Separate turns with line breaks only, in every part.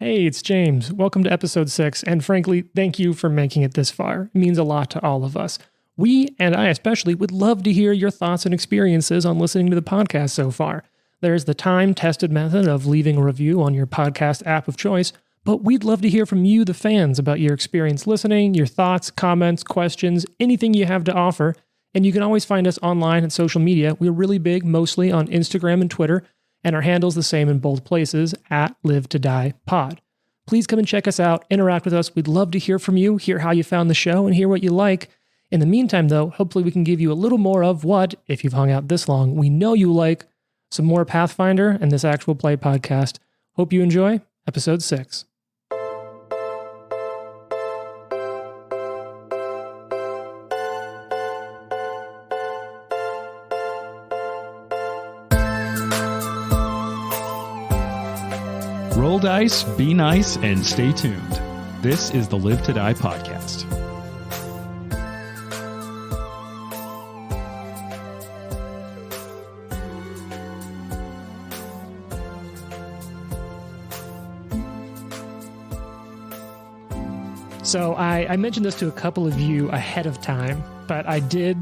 Hey, it's James. Welcome to episode 6, and frankly, thank you for making it this far. It means a lot to all of us. We, and I especially, would love to hear your thoughts and experiences on listening to the podcast so far. There's the time-tested method of leaving a review on your podcast app of choice, but we'd love to hear from you, the fans, about your experience listening, your thoughts, comments, questions, anything you have to offer. And you can always find us online and social media. We're really big, mostly on Instagram and Twitter, and our handle's the same in both places, at Live to Die Pod. Please come and check us out, interact with us. We'd love to hear from you, hear how you found the show, and hear what you like. In the meantime, though, hopefully we can give you a little more of what, if you've hung out this long, we know you like, some more Pathfinder and this actual play podcast. Hope you enjoy episode 6.
Roll dice, be nice, and stay tuned. This is the Live to Die podcast.
So I mentioned this to a couple of you ahead of time, but I did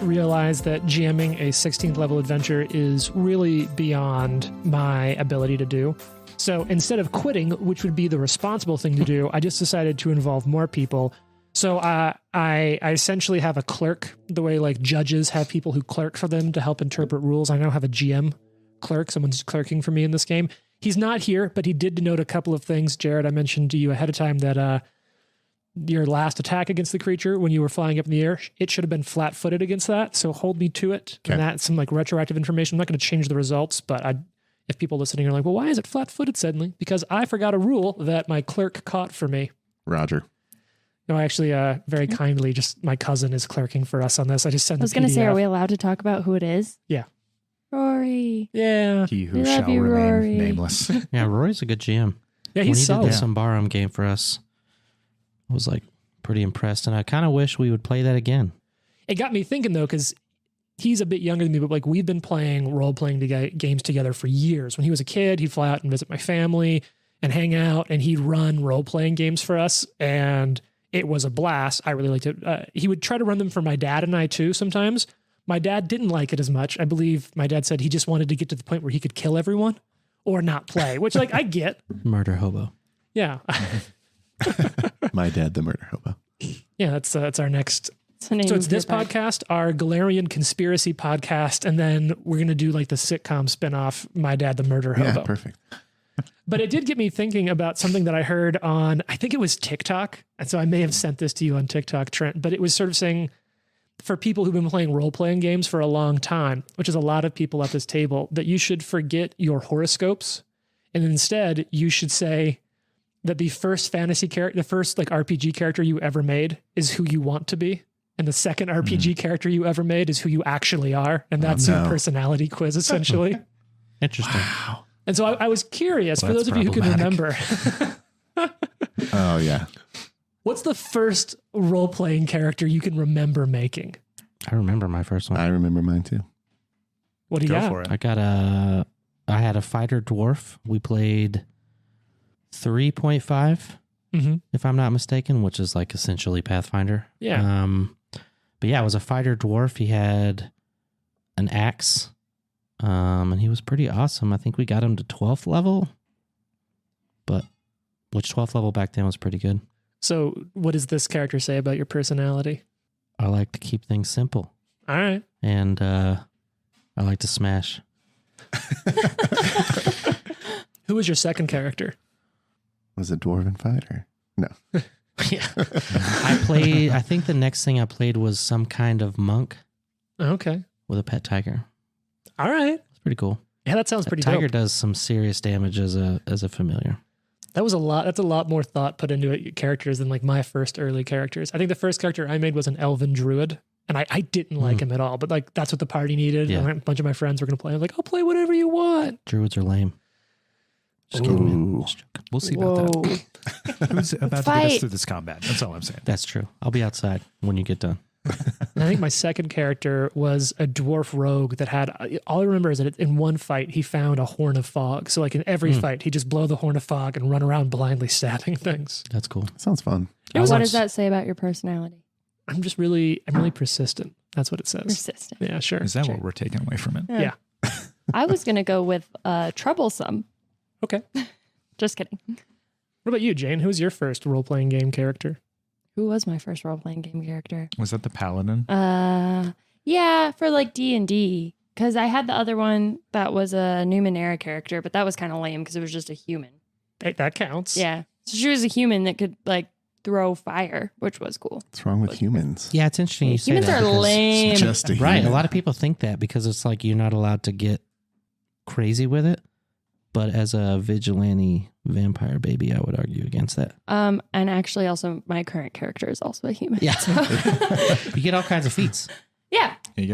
realize that GMing a 16th level adventure is really beyond my ability to do. So instead of quitting, which would be the responsible thing to do, I just decided to involve more people. So I essentially have a clerk, the way like judges have people who clerk for them to help interpret rules. I now have a GM clerk. Someone's clerking for me in this game. He's not here, but he did denote a couple of things. Jared, I mentioned to you ahead of time that your last attack against the creature when you were flying up in the air, it should have been flat-footed against that. So hold me to it. Okay. And that's some like retroactive information. I'm not going to change the results, but if people listening are like, well, why is it flat-footed suddenly? Because I forgot a rule that my clerk caught for me.
Roger.
No, actually, very kindly, just my cousin is clerking for us on this. I just sent.
I was going to say, are we allowed to talk about who it is?
Yeah.
Rory.
Yeah.
He who shall remain nameless.
Yeah, Rory's a good GM.
Yeah, he's solid.
When he did the Sambarum game for us, I was like pretty impressed, and I kind of wish we would play that again.
It got me thinking though, because he's a bit younger than me, but like we've been playing role-playing games together for years. When he was a kid, he'd fly out and visit my family and hang out, and he'd run role-playing games for us, and it was a blast. I really liked it. He would try to run them for my dad and I too sometimes. My dad didn't like it as much. I believe my dad said he just wanted to get to the point where he could kill everyone or not play, which like I get.
Murder hobo.
Yeah.
My dad, the murder hobo.
Yeah, that's our next. So it's this podcast, our Galarian conspiracy podcast, and then we're going to do like the sitcom spinoff, My Dad, the Murder Hobo.
Yeah, perfect.
But it did get me thinking about something that I heard on, I think it was TikTok. And so I may have sent this to you on TikTok, Trent, but it was sort of saying for people who've been playing role-playing games for a long time, which is a lot of people at this table, that you should forget your horoscopes. And instead you should say that the first fantasy character, the first like RPG character you ever made is who you want to be. And the second RPG character you ever made is who you actually are. And that's your personality quiz, essentially.
Interesting.
Wow.
And so I was curious, for those of you who can remember.
Oh, yeah.
What's the first role-playing character you can remember making?
I remember my first one.
I remember mine too.
What do you got?
For it.
I had a fighter dwarf. We played 3.5, if I'm not mistaken, which is like essentially Pathfinder.
Yeah.
But yeah, it was a fighter dwarf. He had an axe, and he was pretty awesome. I think we got him to 12th level, which 12th level back then was pretty good.
So what does this character say about your personality?
I like to keep things simple.
All right.
And I like to smash.
Who was your second character?
Was it Dwarven Fighter? No.
Yeah.
I think the next thing I played was some kind of monk.
Okay.
With a pet tiger.
All right.
It's pretty cool.
Yeah, that sounds pretty
tiger
dope.
does some serious damage as a familiar.
That's a lot more thought put into it, characters than like my first early characters. I think the first character I made was an elven druid, and I didn't like him at all, but like that's what the party needed. Yeah. And a bunch of my friends were going to play. I was like, I'll play whatever you want.
Druids are lame.
Just kidding.
We'll see about that. Who's about to get us through this combat? That's all I'm saying.
That's true. I'll be outside when you get done.
And I think my second character was a dwarf rogue that had, all I remember is that in one fight, he found a horn of fog. So like in every fight, he'd just blow the horn of fog and run around blindly stabbing things.
That's cool.
Sounds fun.
It was
What does that say about your personality?
I'm really persistent. That's what it says.
Persistent.
Yeah, sure.
Is that
Sure.
what we're taking away from it?
Yeah.
I was going to go with troublesome.
Okay.
Just kidding.
What about you, Jane? Who was your first role-playing game character?
Who was my first role-playing game character?
Was that the paladin?
Yeah, for like D&D. Because I had the other one that was a Numenera character, but that was kind of lame because it was just a human.
Hey, that counts.
Yeah. So she was a human that could like throw fire, which was cool.
What's wrong with humans?
Yeah, it's interesting you say
Humans
that.
are
because-
lame.
Just a
Right.
human.
A lot of people think that because it's like you're not allowed to get crazy with it. But as a vigilante vampire baby, I would argue against that.
And actually also my current character is also a human.
Yeah.
So-
You get all kinds of feats.
yeah.
You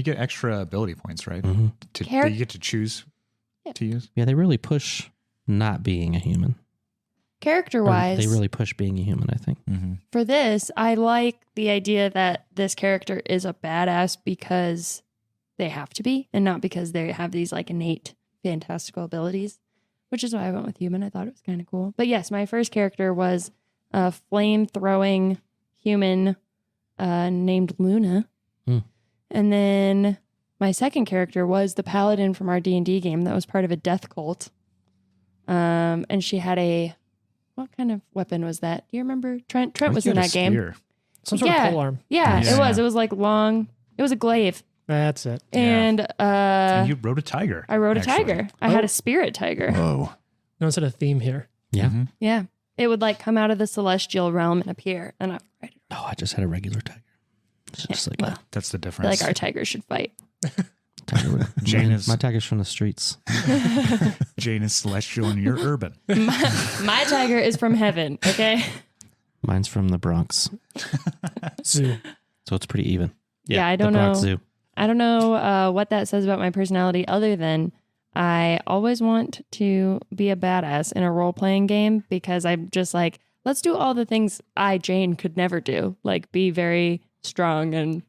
get extra ability points, right?
Mhm.
That you get to choose
Yeah.
to use.
Yeah, they really push not being a human.
Character
Or
wise,
they really push being a human, I think.
Mm-hmm.
for this, I like the idea that this character is a badass because they have to be and not because they have these like innate fantastical abilities, which is why I went with human. I thought it was kind of cool. But yes, my first character was a flame-throwing human named Luna.
Hmm.
And then my second character was the paladin from our D&D game that was part of a death cult. And she had what kind of weapon was that? Do you remember? Trent was in that game.
Some sort of polearm.
Yeah,
Yeah.
it was. It was like long. It was a glaive.
That's it.
Yeah.
And
And you rode a tiger.
I rode a
actually.
tiger. I had a spirit tiger.
Whoa.
Notice a theme here.
Yeah.
Mhm.
Yeah. It would like come out of the celestial realm and appear. And I ride it.
Oh, I just had a regular tiger. It's just like
Well,
That's the
I feel
difference.
like our tigers should fight.
a tiger.
Jane is-
My tiger's from the streets.
Jane is celestial and you're urban.
My tiger is from heaven. Okay.
Mine's from the Bronx.
Zoo.
So it's pretty even.
Yeah, I
The
don't
Bronx
know.
Zoo.
I don't know what that says about my personality other than I always want to be a badass in a role playing game because I'm just like, let's do all the things Jane, could never do, like be very strong and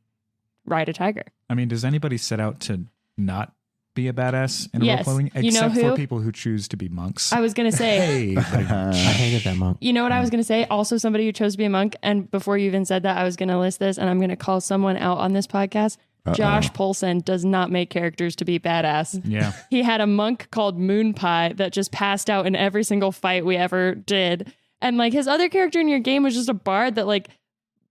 ride a tiger.
I mean, does anybody set out to not be a badass in a
Yes.
role-playing?
You know
Except for
who?
people who choose to be monks.
I was going to say,
Hey, like,
I hated that monk.
you know what I was going to say? Also, somebody who chose to be a monk. And before you even said that, I was going to list this and I'm going to call someone out on this podcast. Josh Polson does not make characters to be badass.
yeah.
He had a monk called Moon Pie that just passed out in every single fight we ever did. And like his other character in your game was just a bard that like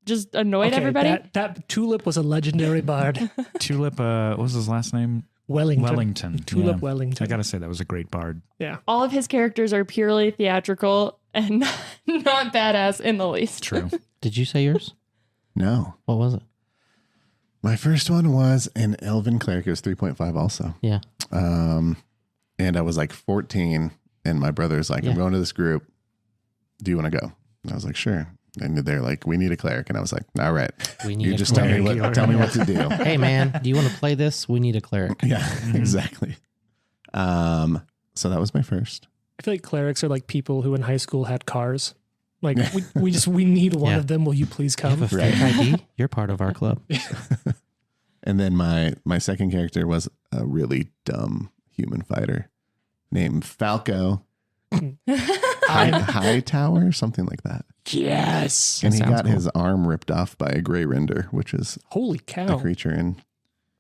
just annoyed everybody.
That Tulip was a legendary bard.
Tulip, what was his last name?
Wellington. Tulip
Yeah.
Wellington.
I gotta say, that was a great bard.
Yeah.
All of his characters are purely theatrical and not badass in the least.
True.
Did you say yours?
No.
What was it?
My first one was an elven cleric. It was 3.5 also.
Yeah.
And I was like 14 and my brother's like,
Yeah.
I'm going to this group. Do you want to go? And I was like, sure. And they're like, we need a cleric. And I was like, all right.
We need
You
a
just tell me
cleric.
tell me what to do.
Hey, man, do you want to play this? We need a cleric.
Yeah, exactly. So that was my first.
I feel like clerics are like people who in high school had cars. Like we need one
Yeah.
of them. Will you please
You have
come?
a fake ID? You're part of our club.
And then my second character was a really dumb human fighter named Falco High Tower, something like that.
Yes.
And he
sounds
got
cool.
his arm ripped off by a gray render, which is
Holy
a
cow.
creature in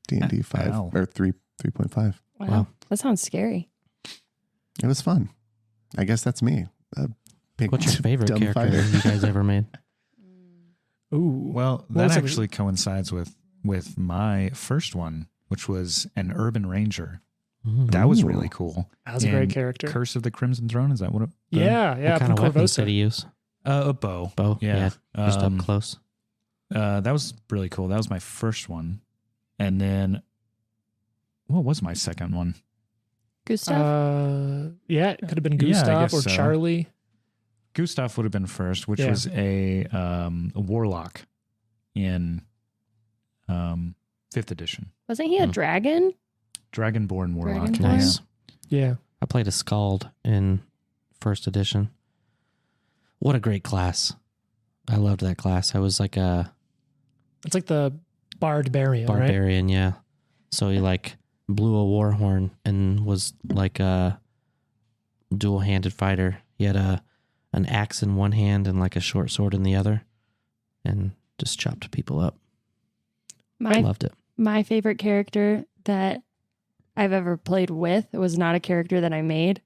D&D 5
Ow.
or 3.5.
Wow.
That sounds scary.
It was fun. I guess that's me. A big
What's your favorite
dumb
character
fighter.
you guys ever made?
Ooh.
Well,
What
that
was it?
actually coincides with my first one, which was an urban ranger.
Mm.
That was
Ooh.
really cool.
That was a great
And
character.
Curse of the Crimson Throne, is that what it?
Yeah.
What kind of weapons did he use?
A bow.
Bow?
Yeah.
Just up close.
That was really cool. That was my first one. And then what was my second one?
Gustav?
Yeah, it could have been
Yeah, I
Gustav
guess
or
so.
Charlie.
Gustav would have been first, which
Yeah.
was a warlock in 5th edition.
Wasn't he a dragon?
Dragonborn warlock.
Dragonborn?
Nice.
Yeah.
I played a Scald in first edition. What a great class. I loved that class. I was like a
It's like the Barbarian, right?
Barbarian, yeah. So he like blew a war horn and was like a dual-handed fighter. He had an axe in one hand and like a short sword in the other, and just chopped people up. I loved it.
My favorite character that I've ever played with was not a character that I made.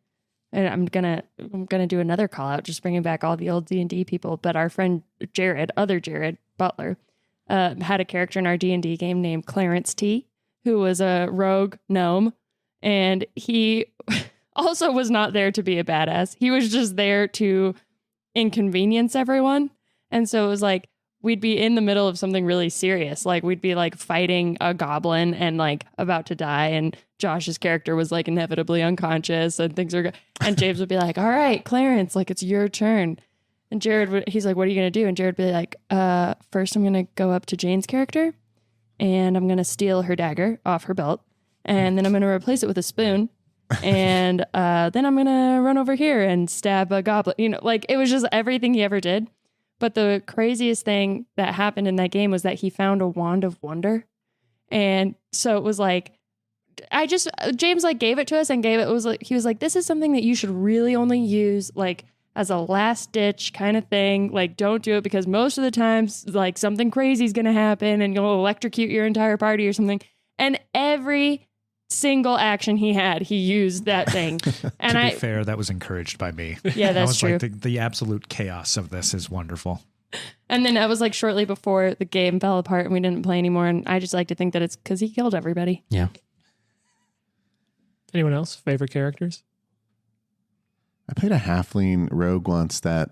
And I'm gonna do another call out, just bringing back all the old D&D people. But our friend Jared, other Jared Butler, had a character in our D&D game named Clarence T, who was a rogue gnome, and he also was not there to be a badass. He was just there to inconvenience everyone. And so it was like we'd be in the middle of something really serious, like we'd be like fighting a goblin and like about to die, and Josh's character was like inevitably unconscious and things are and James would be like, all right, Clarence, like it's your turn. And he's like, what are you going to do? And Jared would be like, first I'm going to go up to Jane's character and I'm going to steal her dagger off her belt. And then I'm going to replace it with a spoon. And then I'm going to run over here and stab a goblin. You know, like it was just everything he ever did. But the craziest thing that happened in that game was that he found a wand of wonder. And so it was like, James like gave it to us and he was like, this is something that you should really only use like as a last ditch kind of thing. Like, don't do it because most of the times like something crazy is going to happen and you'll electrocute your entire party or something. And every single action he had, he used that thing. And
to be fair, that was encouraged by me.
Yeah, that's true.
Like the absolute chaos of this is wonderful.
And then I was like shortly before the game fell apart and we didn't play anymore. And I just like to think that it's because he killed everybody.
Yeah.
Anyone else? Favorite characters?
I played a halfling rogue once that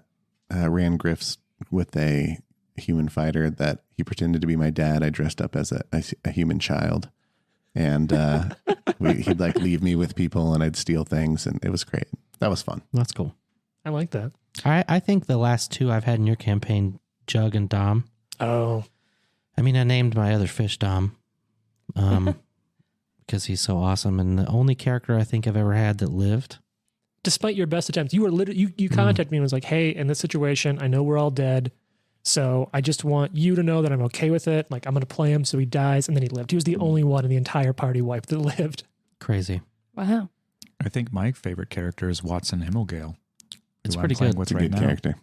ran grifts with a human fighter that he pretended to be my dad. I dressed up as a human child. And he'd like leave me with people and I'd steal things. And it was great. That was fun.
That's cool.
I like that.
I think the last two I've had in your campaign, Jug and Dom.
Oh.
I mean, I named my other fish Dom because he's so awesome. And the only character I think I've ever had that lived.
Despite your best attempts, you were literally, you contacted me and was like, hey, in this situation, I know we're all dead. So I just want you to know that I'm okay with it. Like, I'm going to play him so he dies. And then he lived. He was the only one in the entire party wipe that lived.
Crazy.
Wow.
I think my favorite character is Watson Himmelgale.
It's pretty good.
It's a good character.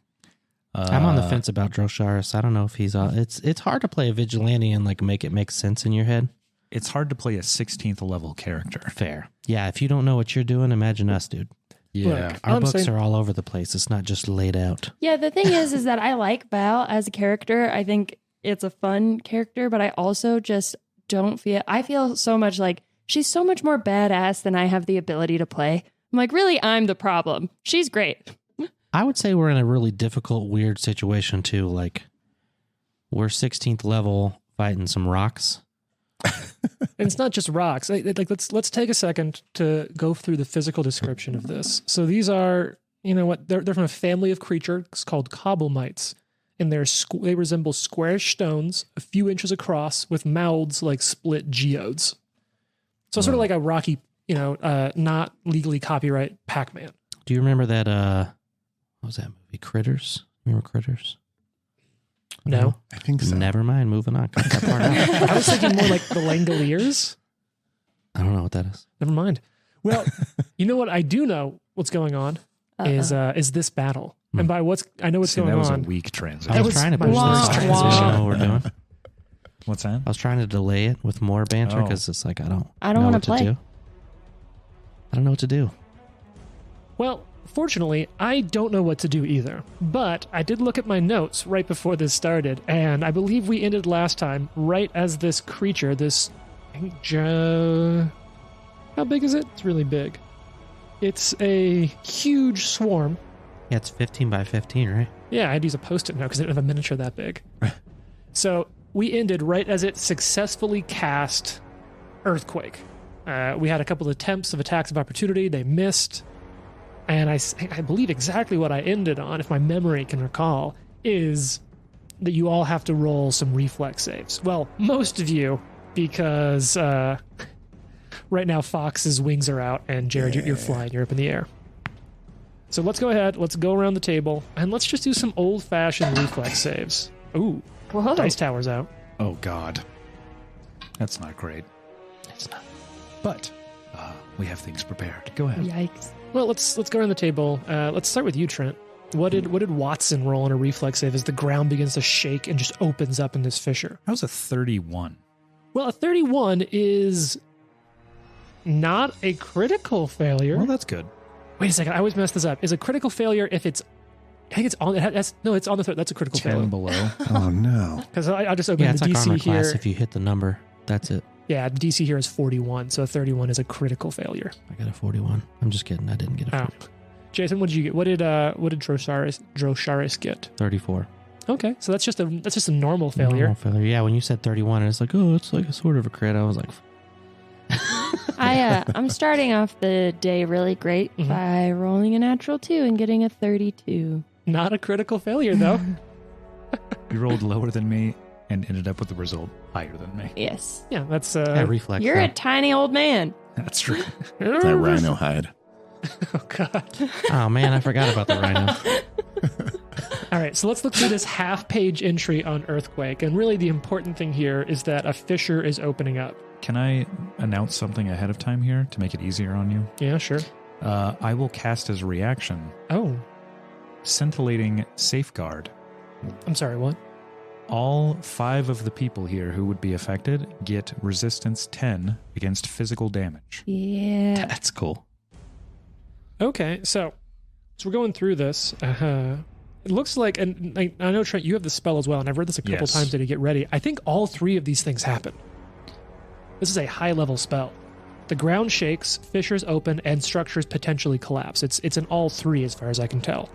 I'm on the fence about Drosharis. I don't know if he's... It's hard to play a vigilante and like make it make sense in your head.
It's hard to play a 16th level character.
Fair. Yeah, if you don't know what you're doing, imagine us, dude.
Yeah.
Look,
Our books are all over the place. It's not just laid out.
Yeah, the thing is that I like Val as a character. I think it's a fun character, but I also just don't feel... I feel so much like she's so much more badass than I have the ability to play. I'm like, really, I'm the problem. She's great.
I would say we're in a really difficult, weird situation, too. Like, we're 16th level fighting some rocks.
And it's not just rocks. Like let's take a second to go through the physical description of this. So these are, you know what, they're from a family of creatures called cobblemites, and they resemble squarish stones a few inches across with mouths like split geodes. So sort of like a rocky, not legally copyright Pac-Man.
Do you remember that? What was that movie? Critters. Remember Critters?
No.
I think so.
Never mind. Moving on. Cut that part out.
I was thinking more like the Langoliers.
I don't know what that is.
Never mind. Well, you know what? I do know what's going on is this battle. And by I know what's going
that was
on.
a weak transition.
I was trying to push this transition. You know what we're doing?
What's that?
I was trying to delay it with more banter because it's like I don't know
wanna
what to
play.
do. I don't know what to do.
Well, fortunately, I don't know what to do either. But I did look at my notes right before this started, and I believe we ended last time right as this creature, how big is it? It's really big. It's a huge swarm.
Yeah, it's 15 by 15, right?
Yeah, I had to use a Post-it note because I didn't have a miniature that big. So we ended right as it successfully cast Earthquake. We had a couple of attempts of attacks of opportunity. They missed. And I believe exactly what I ended on, if my memory can recall, is that you all have to roll some reflex saves. Well, most of you, because right now Fox's wings are out, and Jared, you're flying. You're up in the air. So let's go ahead. Let's go around the table, and let's just do some old-fashioned reflex saves. Ooh,
Whoa.
Dice Tower's out.
Oh, God. That's not great.
It's not.
But we have things prepared. Go ahead.
Yikes.
Well, let's go around the table. Let's start with you, Trent. What did Watson roll on a reflex save as the ground begins to shake and just opens up in this fissure?
How's a 31?
Well, a 31 is not a critical failure.
Well, that's good.
Wait a second, I always mess this up. Is a critical failure if it's... I think it's on... it's on the third. That's a critical
10
failure.
below.
Oh, no.
Because I just opened
It's
the
like
DC
armor
here.
class. If you hit the number, that's it.
Yeah, the DC here is 41, so a 31 is a critical failure.
I got a 41. I'm just kidding. I didn't get a
Oh.
40.
Jason, what did you get? What did Drosharis get?
34.
Okay, so that's just a normal failure.
Normal failure. Yeah, when you said 31, it's like, oh, it's like a sort of a crit. I was like,
I'm starting off the day really great
Mhm.
by rolling a natural 2 and getting a 32.
Not a critical failure though.
You rolled lower than me and ended up with the result higher than me.
Yes.
Yeah, that's
that reflex.
You're
though.
a tiny old man.
That's true.
That rhino hide.
Oh god.
Oh, man, I forgot about the rhino.
All right, so let's look through this half-page entry on earthquake, and really the important thing here is that a fissure is opening up.
Can I announce something ahead of time here to make it easier on you?
Yeah, sure.
I will cast as a reaction
Oh,
Scintillating Safeguard.
I'm sorry. What?
All 5 of the people here who would be affected get resistance 10 against physical damage.
Yeah.
That's cool.
Okay, so we're going through this. It looks like, and I know Trent, you have the spell as well, and I've read this a couple
Yes.
times to get ready. I think all 3 of these things happen. This is a high-level spell. The ground shakes, fissures open, and structures potentially collapse. It's in all 3 as far as I can tell.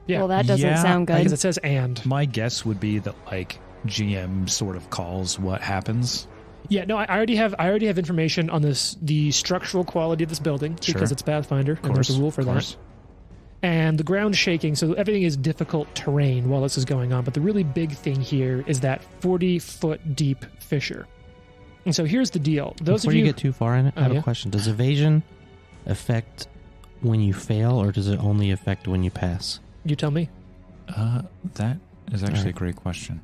Yeah,
Well, that doesn't
Yeah,
sound
because
good.
it says and.
My guess would be that like GM sort of calls what happens.
Yeah, no, I already have information on the structural quality of this building because
Sure.
it's Pathfinder,
Of
and there's a
course,
rule for
of
that.
course.
And the ground shaking, so everything is difficult terrain while this is going on. But the really big thing here is that 40-foot deep fissure. And so here's the deal. Those
Before
of
you
you
get too far in it, I have
yeah.
a question. Does evasion affect when you fail, or does it only affect when you pass?
you tell me.
That is actually
Alright.
a great question.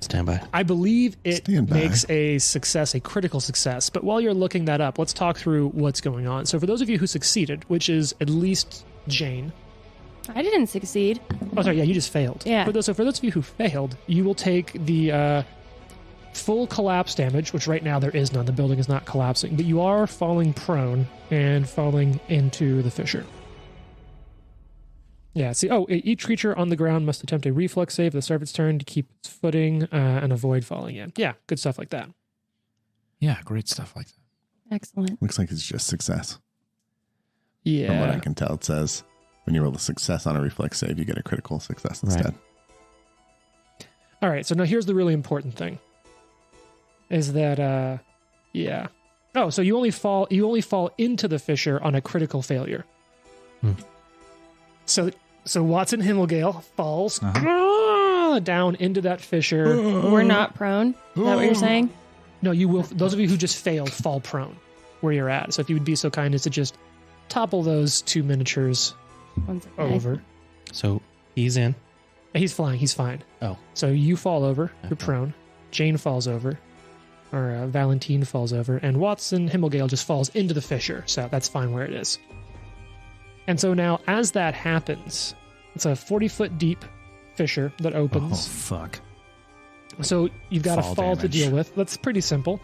Stand by.
I believe it
Stand by.
makes a success, a critical success. But while you're looking that up, let's talk through what's going on. So for those of you who succeeded, which is at least Jane.
I didn't succeed.
Oh, sorry, yeah, you just failed.
Yeah.
So for those of you who failed, you will take the full collapse damage, which right now there is none. The building is not collapsing, but you are falling prone and falling into the fissure. Yeah, see, each creature on the ground must attempt a reflex save at the start of its turn to keep its footing and avoid falling in. Yeah, good stuff like that.
Yeah, great stuff like that.
Excellent.
Looks like it's just success. From what I
Yeah.
can tell, it says when you roll a success on a reflex save, you get a critical success instead.
Right.
All right, so now here's the really important thing. Is that yeah. Oh, so you only fall into the fissure on a critical failure.
Hmm.
So Watson Himmelgale falls down into that fissure.
We're not prone. Is that what you're saying?
No, you will. Those of you who just failed fall prone where you're at. So if you would be so kind as to just topple those 2 miniatures
One second.
over.
So he's in.
He's flying. He's fine.
Oh.
So you fall over. You're
Okay.
prone. Jane falls over. Or Valentine falls over. And Watson Himmelgale just falls into the fissure. So that's fine where it is. And so now, as that happens, it's a 40-foot deep fissure that
Oh,
opens.
fuck.
So you've got
Fall
a fall to
damage.
deal with. That's pretty simple.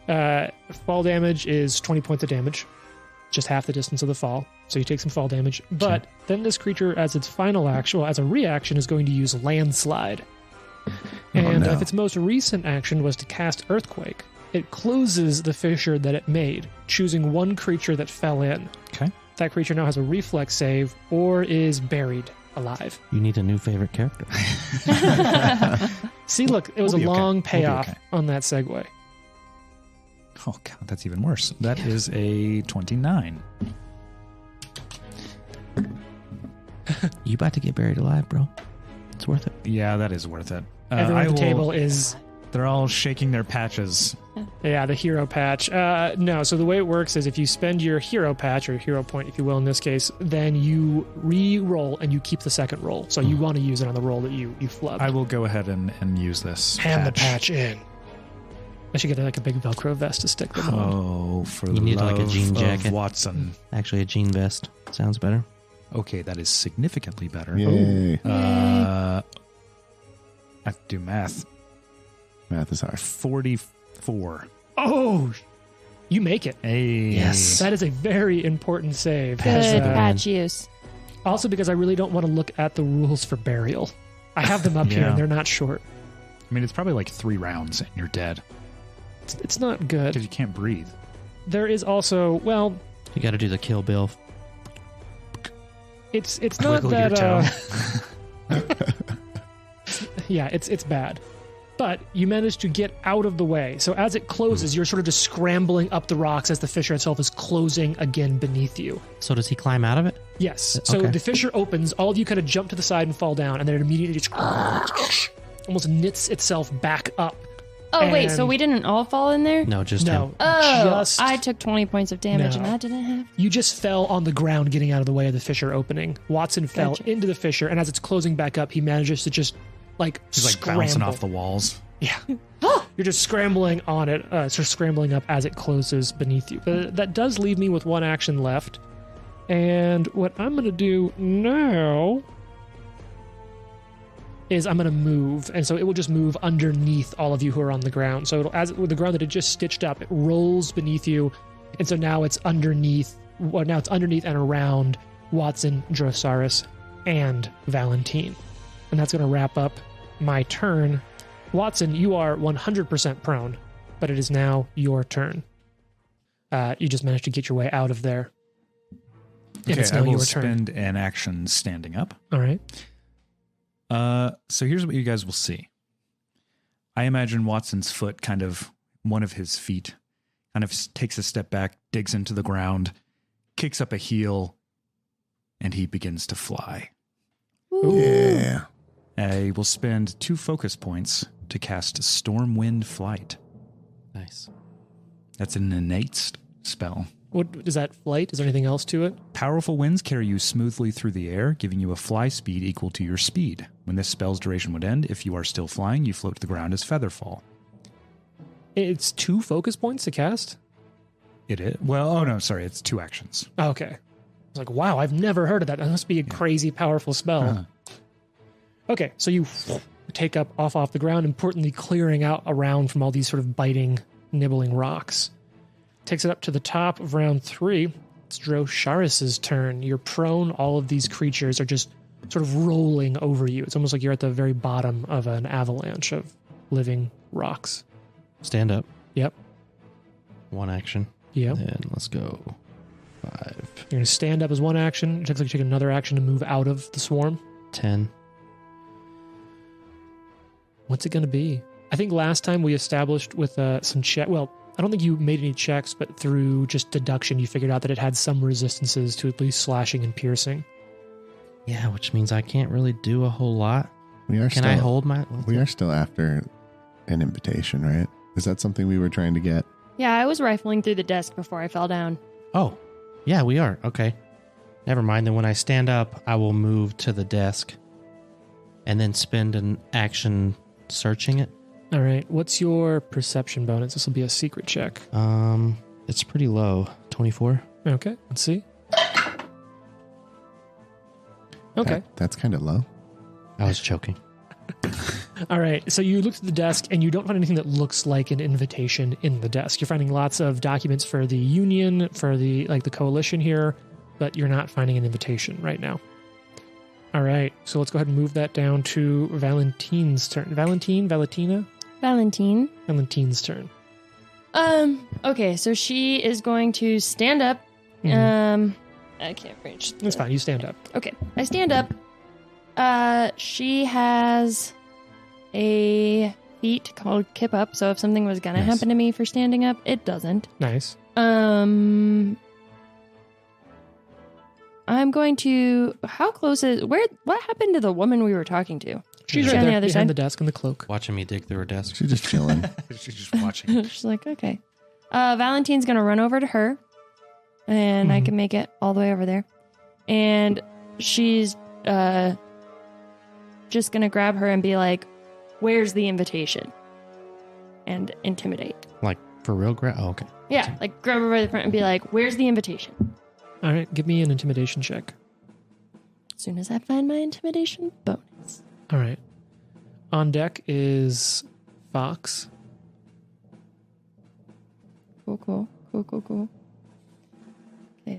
Fall damage is 20 points of damage. Just half the distance of the fall. So you take some fall damage. But then this creature, as its final action, as a reaction, is going to use landslide. And
no.
if its most recent action was to cast Earthquake, it closes the fissure that it made, choosing one creature that fell in.
Okay.
That creature now has a reflex save or is buried alive.
You need a new favorite character.
See, look, it was
We'll
a
be okay.
long
We'll be
payoff
okay.
on that segue.
Oh, God, that's even worse. That is a 29.
You about to get buried alive, bro. It's worth it.
Yeah, that is worth it.
Everyone
I
at the
will-
table is
They're all shaking their patches.
Yeah, the hero patch. No, so the way it works is if you spend your hero patch, or hero point, if you will, in this case, then you re-roll and you keep the second roll. So you want to use it on the roll that you flubbed.
I will go ahead and use this.
Hand the patch in. I should get like a big Velcro vest to stick them on.
Oh, for the
You need
love
like a jean jacket.
of Watson.
Actually, a jean vest sounds better.
Okay, that is significantly better.
Yay.
I have to do math.
Math is hard.
44.
Oh, you make it.
Hey.
Yes.
That is a very important save.
Good
Uh,
patch use.
Also, because I really don't want to look at the rules for burial. I have them up here,
Yeah.
and they're not short.
I mean, it's probably like 3 rounds and you're dead
It's not good.
because you can't breathe.
There is also, well,
You got to do the Kill Bill.
it's not
Wiggle
that.
your toe.
Yeah, it's bad. But you manage to get out of the way. So as it closes, you're sort of just scrambling up the rocks as the fissure itself is closing again beneath you.
So does he climb out of it?
Yes. So
Okay.
the fissure opens, all of you kind of jump to the side and fall down, and then it immediately just almost knits itself back up.
Oh, wait, so
and-
we didn't all fall in there?
No, just
No,
him.
Oh,
just
I took 20 points of damage and
No.
that didn't have.
you just fell on the ground getting out of the way of the fissure opening. Watson fell
Gotcha.
into the fissure, and as it's closing back up, he manages to just
He's like
scramble.
bouncing off the walls.
Yeah. You're just scrambling on it, sort of scrambling up as it closes beneath you. But that does leave me with one action left. And what I'm going to do now is I'm going to move. And so it will just move underneath all of you who are on the ground. So with the ground that it just stitched up, it rolls beneath you. And so now it's underneath, well, now it's underneath and around Watson, Drosaurus, and Valentine. And that's going to wrap up my turn. Watson, you are 100% prone, but it is now your turn. You just managed to get your way out of there. And
Okay,
it's
I
now
will
your turn.
spend an action standing up.
All right.
So here's what you guys will see. I imagine Watson's foot one of his feet kind of takes a step back, digs into the ground, kicks up a heel, and he begins to fly.
Yeah.
I will spend 2 focus points to cast Stormwind Flight.
Nice.
That's an innate spell.
What is that flight? Is there anything else to it?
Powerful winds carry you smoothly through the air, giving you a fly speed equal to your speed. When this spell's duration would end, if you are still flying, you float to the ground as featherfall.
It's 2 focus points to cast?
It is. Well, oh no, sorry, it's 2 actions.
Oh, okay. I was like, wow, I've never heard of that. That must be a crazy powerful spell.
Uh-huh.
Okay, so you take up off the ground, importantly clearing out around from all these sort of biting, nibbling rocks. Takes it up to the top of round 3. It's Drosaurus' turn. You're prone. All of these creatures are just sort of rolling over you. It's almost like you're at the very bottom of an avalanche of living rocks.
Stand up.
Yep.
1 action.
Yep.
And let's go. 5,
You're going to stand up as 1 action. It takes like you take another action to move out of the swarm.
10.
What's it going to be? I think last time we established with some check. Well, I don't think you made any checks, but through just deduction, you figured out that it had some resistances to at least slashing and piercing.
Yeah, which means I can't really do a whole lot. Can I hold my...
We are still after an invitation, right? Is that something we were trying to get?
Yeah, I was rifling through the desk before I fell down.
Oh, yeah, we are. Okay. Never mind. Then when I stand up, I will move to the desk and then spend an action searching it.
All right. What's your perception bonus? This will be a secret check.
It's pretty low. 24.
Okay. Let's see. Okay.
That's kind of low.
I was choking.
All right. So you look at the desk and you don't find anything that looks like an invitation in the desk. You're finding lots of documents for the union, for the coalition here, but you're not finding an invitation right now. All right. So let's go ahead and move that down to Valentine's turn. Valentine's turn.
Okay, so she is going to stand up.
Mhm.
I can't reach.
That's fine. You stand up.
Okay, I stand up. She has a feat called Kip Up, so if something was gonna
Yes.
happen to me for standing up, it doesn't.
Nice.
I'm going to. How close is what happened to the woman we were talking to?
She's
She's
right
on the
there
other
behind
side.
the desk and the cloak.
Watching me dig through her desk.
She's just chilling.
She's just watching.
She's like, okay. Valentine's going to run over to her, and I can make it all the way over there. And she's just going to grab her and be like, where's the invitation? And intimidate.
Like, for real? Oh, okay.
Yeah, like grab her by the front and be like, where's the invitation?
All right, give me an intimidation check.
As soon as I find my intimidation bonus.
All right. On deck is Fox.
Cool. Okay,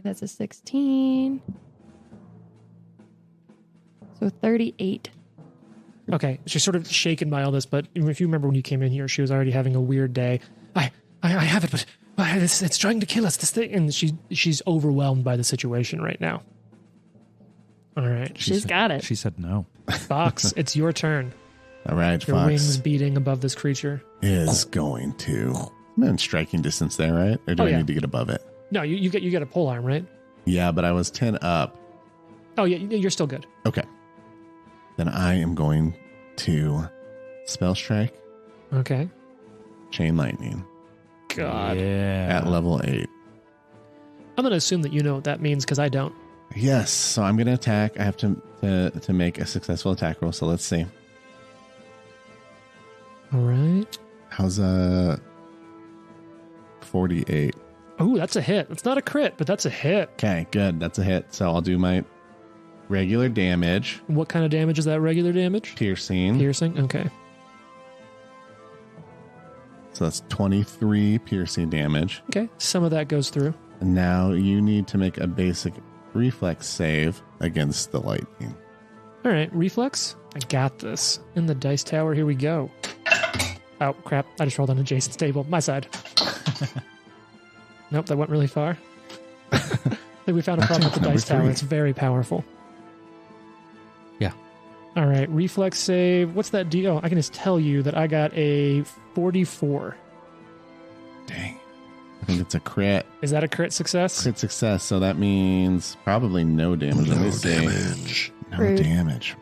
that's a 16. So 38.
Okay, she's sort of shaken by all this, but if you remember when you came in here, she was already having a weird day. I have it, but it's trying to kill us, this thing. And she's overwhelmed by the situation right now. All right.
She's got it.
She said no.
Fox, it's your turn.
All right,
Your wings
Fox
beating above this creature.
is going to. I'm in striking distance there, right? Or do
Oh,
I
yeah.
need to get above it?
No, you get a pole arm, right?
Yeah, but I was 10 up.
Oh, yeah, you're still good.
Okay. Then I am going to spell strike,
Okay.
chain lightning
God.
Yeah.
at level 8.
I'm going to assume that you know what that means because I don't.
Yes, so I'm going to attack. I have to make a successful attack roll. So let's see.
All right.
How's 48?
Oh, that's a hit. It's not a crit, but that's a hit.
Okay, good. That's a hit. So I'll do my regular damage,
What kind of damage is that regular damage?
piercing.
Piercing? Okay.
So that's 23 piercing damage.
Okay. Some of that goes through.
And now you need to make a basic reflex save against the lightning.
All right. Reflex. I got this. In the dice tower, here we go. Oh, crap. I just rolled on Jason's table. My side. Nope, that went really far. I think we found a problem with the
Number
dice tower.
3.
It's very powerful.
Yeah.
All right. Reflex save. What's that deal? I can just tell you that I got a 44.
Dang. I think it's a crit.
Is that a crit success?
Crit success. So that means probably no damage. Let me see. No
Rude.
damage.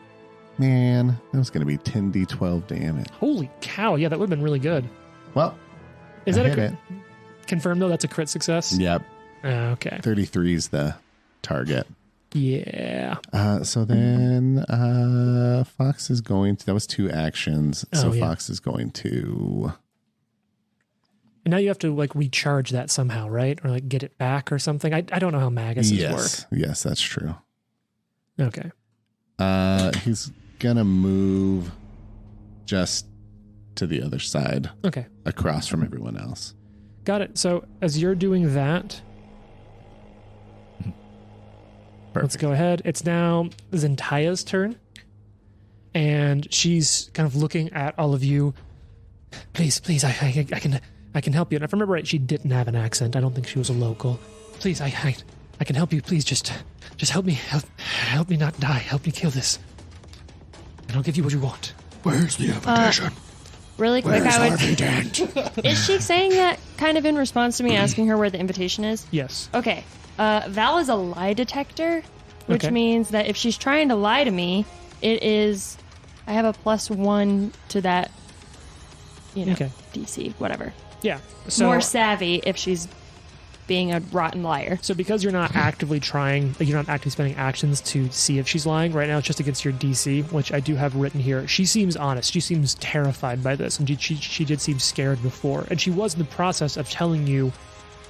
Man, that was going to be 10d12 damage.
Holy cow. Yeah, that would have been really good.
Well,
Is
I
that a
hit
crit?
it.
Confirmed, though, that's a crit success?
Yep.
Okay.
33 is the target.
Yeah.
So then Fox is going to, that was 2 actions. So
Oh, yeah.
Fox is going to,
And now you have to, like, recharge that somehow, right? Or, like, get it back or something. I don't know how Maguses
yes, yes, that's true.
work. Okay.
He's gonna move just to the other side,
Okay.
across from everyone else.
Got it. So as you're doing that, let's go ahead. It's now Zentaya's turn. And she's kind of looking at all of you. Please, I can help you. And if I remember right, she didn't have an accent. I don't think she was a local. Please, I can help you. Please just help me. Help me not die. Help me kill this. And I'll give you what you want.
Where's the invitation?
Really quick, I would. Is she saying that kind of in response to me asking her where the invitation is?
Yes.
Okay. Val is a lie detector, which
Okay.
means that if she's trying to lie to me, it is. I have a +1 to that.
Okay.
DC, whatever.
Yeah. So
More savvy if she's being a rotten liar.
So because you're not actively trying, like you're not actively spending actions to see if she's lying right now, it's just against your DC, which I do have written here. She seems honest. She seems terrified by this, and she did seem scared before. And she was in the process of telling you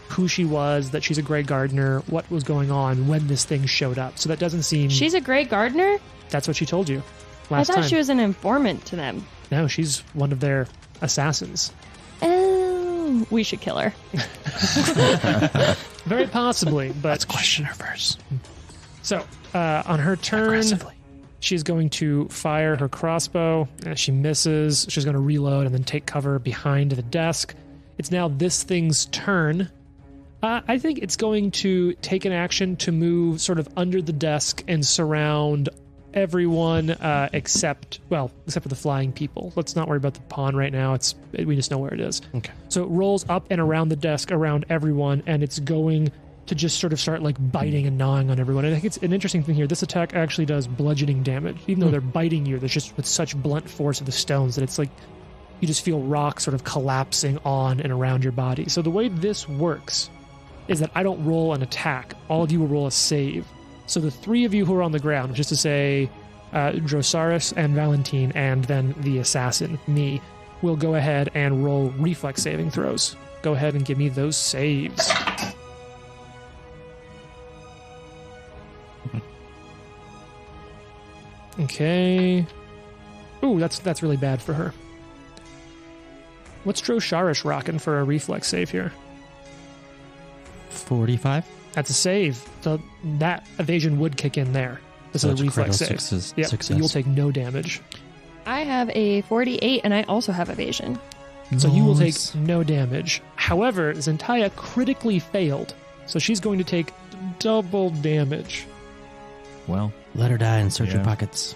who she was, that she's a Grey Gardener, what was going on when this thing showed up. So that doesn't seem...
She's a Grey Gardener?
That's what she told you last
I thought
time.
she was an informant to them.
No, she's one of their assassins.
Oh, we should kill her.
Very possibly, but...
Let's question her first.
So, on her turn, she's going to fire her crossbow. She misses. She's going to reload and then take cover behind the desk. It's now this thing's turn. I think it's going to take an action to move sort of under the desk and surround everyone except for the flying people. Let's not worry about the pawn right now. We just know where it is.
Okay.
So it rolls up and around the desk, around everyone, and it's going to just sort of start like biting and gnawing on everyone. And I think it's an interesting thing here. This attack actually does bludgeoning damage. Even though they're biting you, there's just with such blunt force of the stones that it's like you just feel rock sort of collapsing on and around your body. So the way this works is that I don't roll an attack. All of you will roll a save. So the three of you who are on the ground, just to say Drosaurus and Valentine and then the assassin, me, will go ahead and roll reflex saving throws. Go ahead and give me those saves. Okay. Ooh, that's really bad for her. What's Drosaurus rocking for a reflex save here?
45.
That's a save. So that evasion would kick in there. This
So
is a
it's
reflex
critical
save.
success.
So you'll take no damage.
I have a 48, and I also have evasion.
So you will take
Nice.
no damage. However, Zentaya critically failed. So she's going to take double damage.
Well,
Let her die and search your
Yeah.
pockets.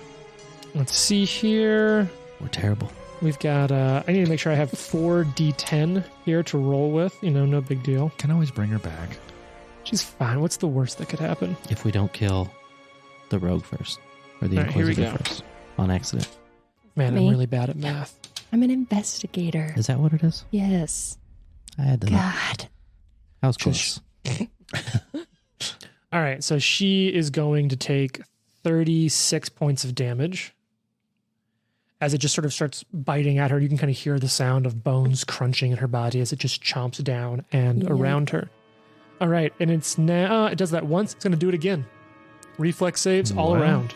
Let's see here.
We're terrible.
We've got, I need to make sure I have 4d10 here to roll with. You know, no big deal.
can always bring her back.
She's fine. What's the worst that could happen?
If we don't kill the rogue first, or the
All right, here we
inquisitor
go.
first, on accident.
Man, I'm
Me?
really bad at math.
I'm an investigator.
Is that what it is?
Yes.
I had to know.
God.
I was
Just-
close.
All right, so she is going to take 36 points of damage. As it just sort of starts biting at her, you can kind of hear the sound of bones crunching in her body as it just chomps down and
Yeah.
around her. All right, and it's now, it does that once, it's going to do it again. Reflex saves all
Wow.
around.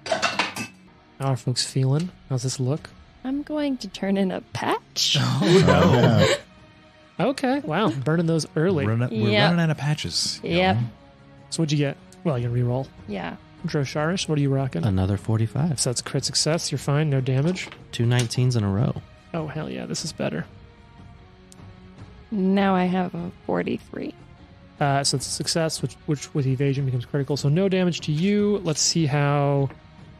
How are folks feeling? How's this look?
I'm going to turn in a patch.
Oh,
Okay, wow, burning those early.
We're
Yep.
running out of patches. you
Yep.
know?
So what'd you get? Well, you can reroll.
Yeah.
Drosaurus, what are you rocking?
Another 45.
So that's a crit success. You're fine. No damage.
2 19s in a row.
Oh, hell yeah. This is better.
Now I have a 43.
So it's a success, which with evasion becomes critical. So no damage to you. Let's see how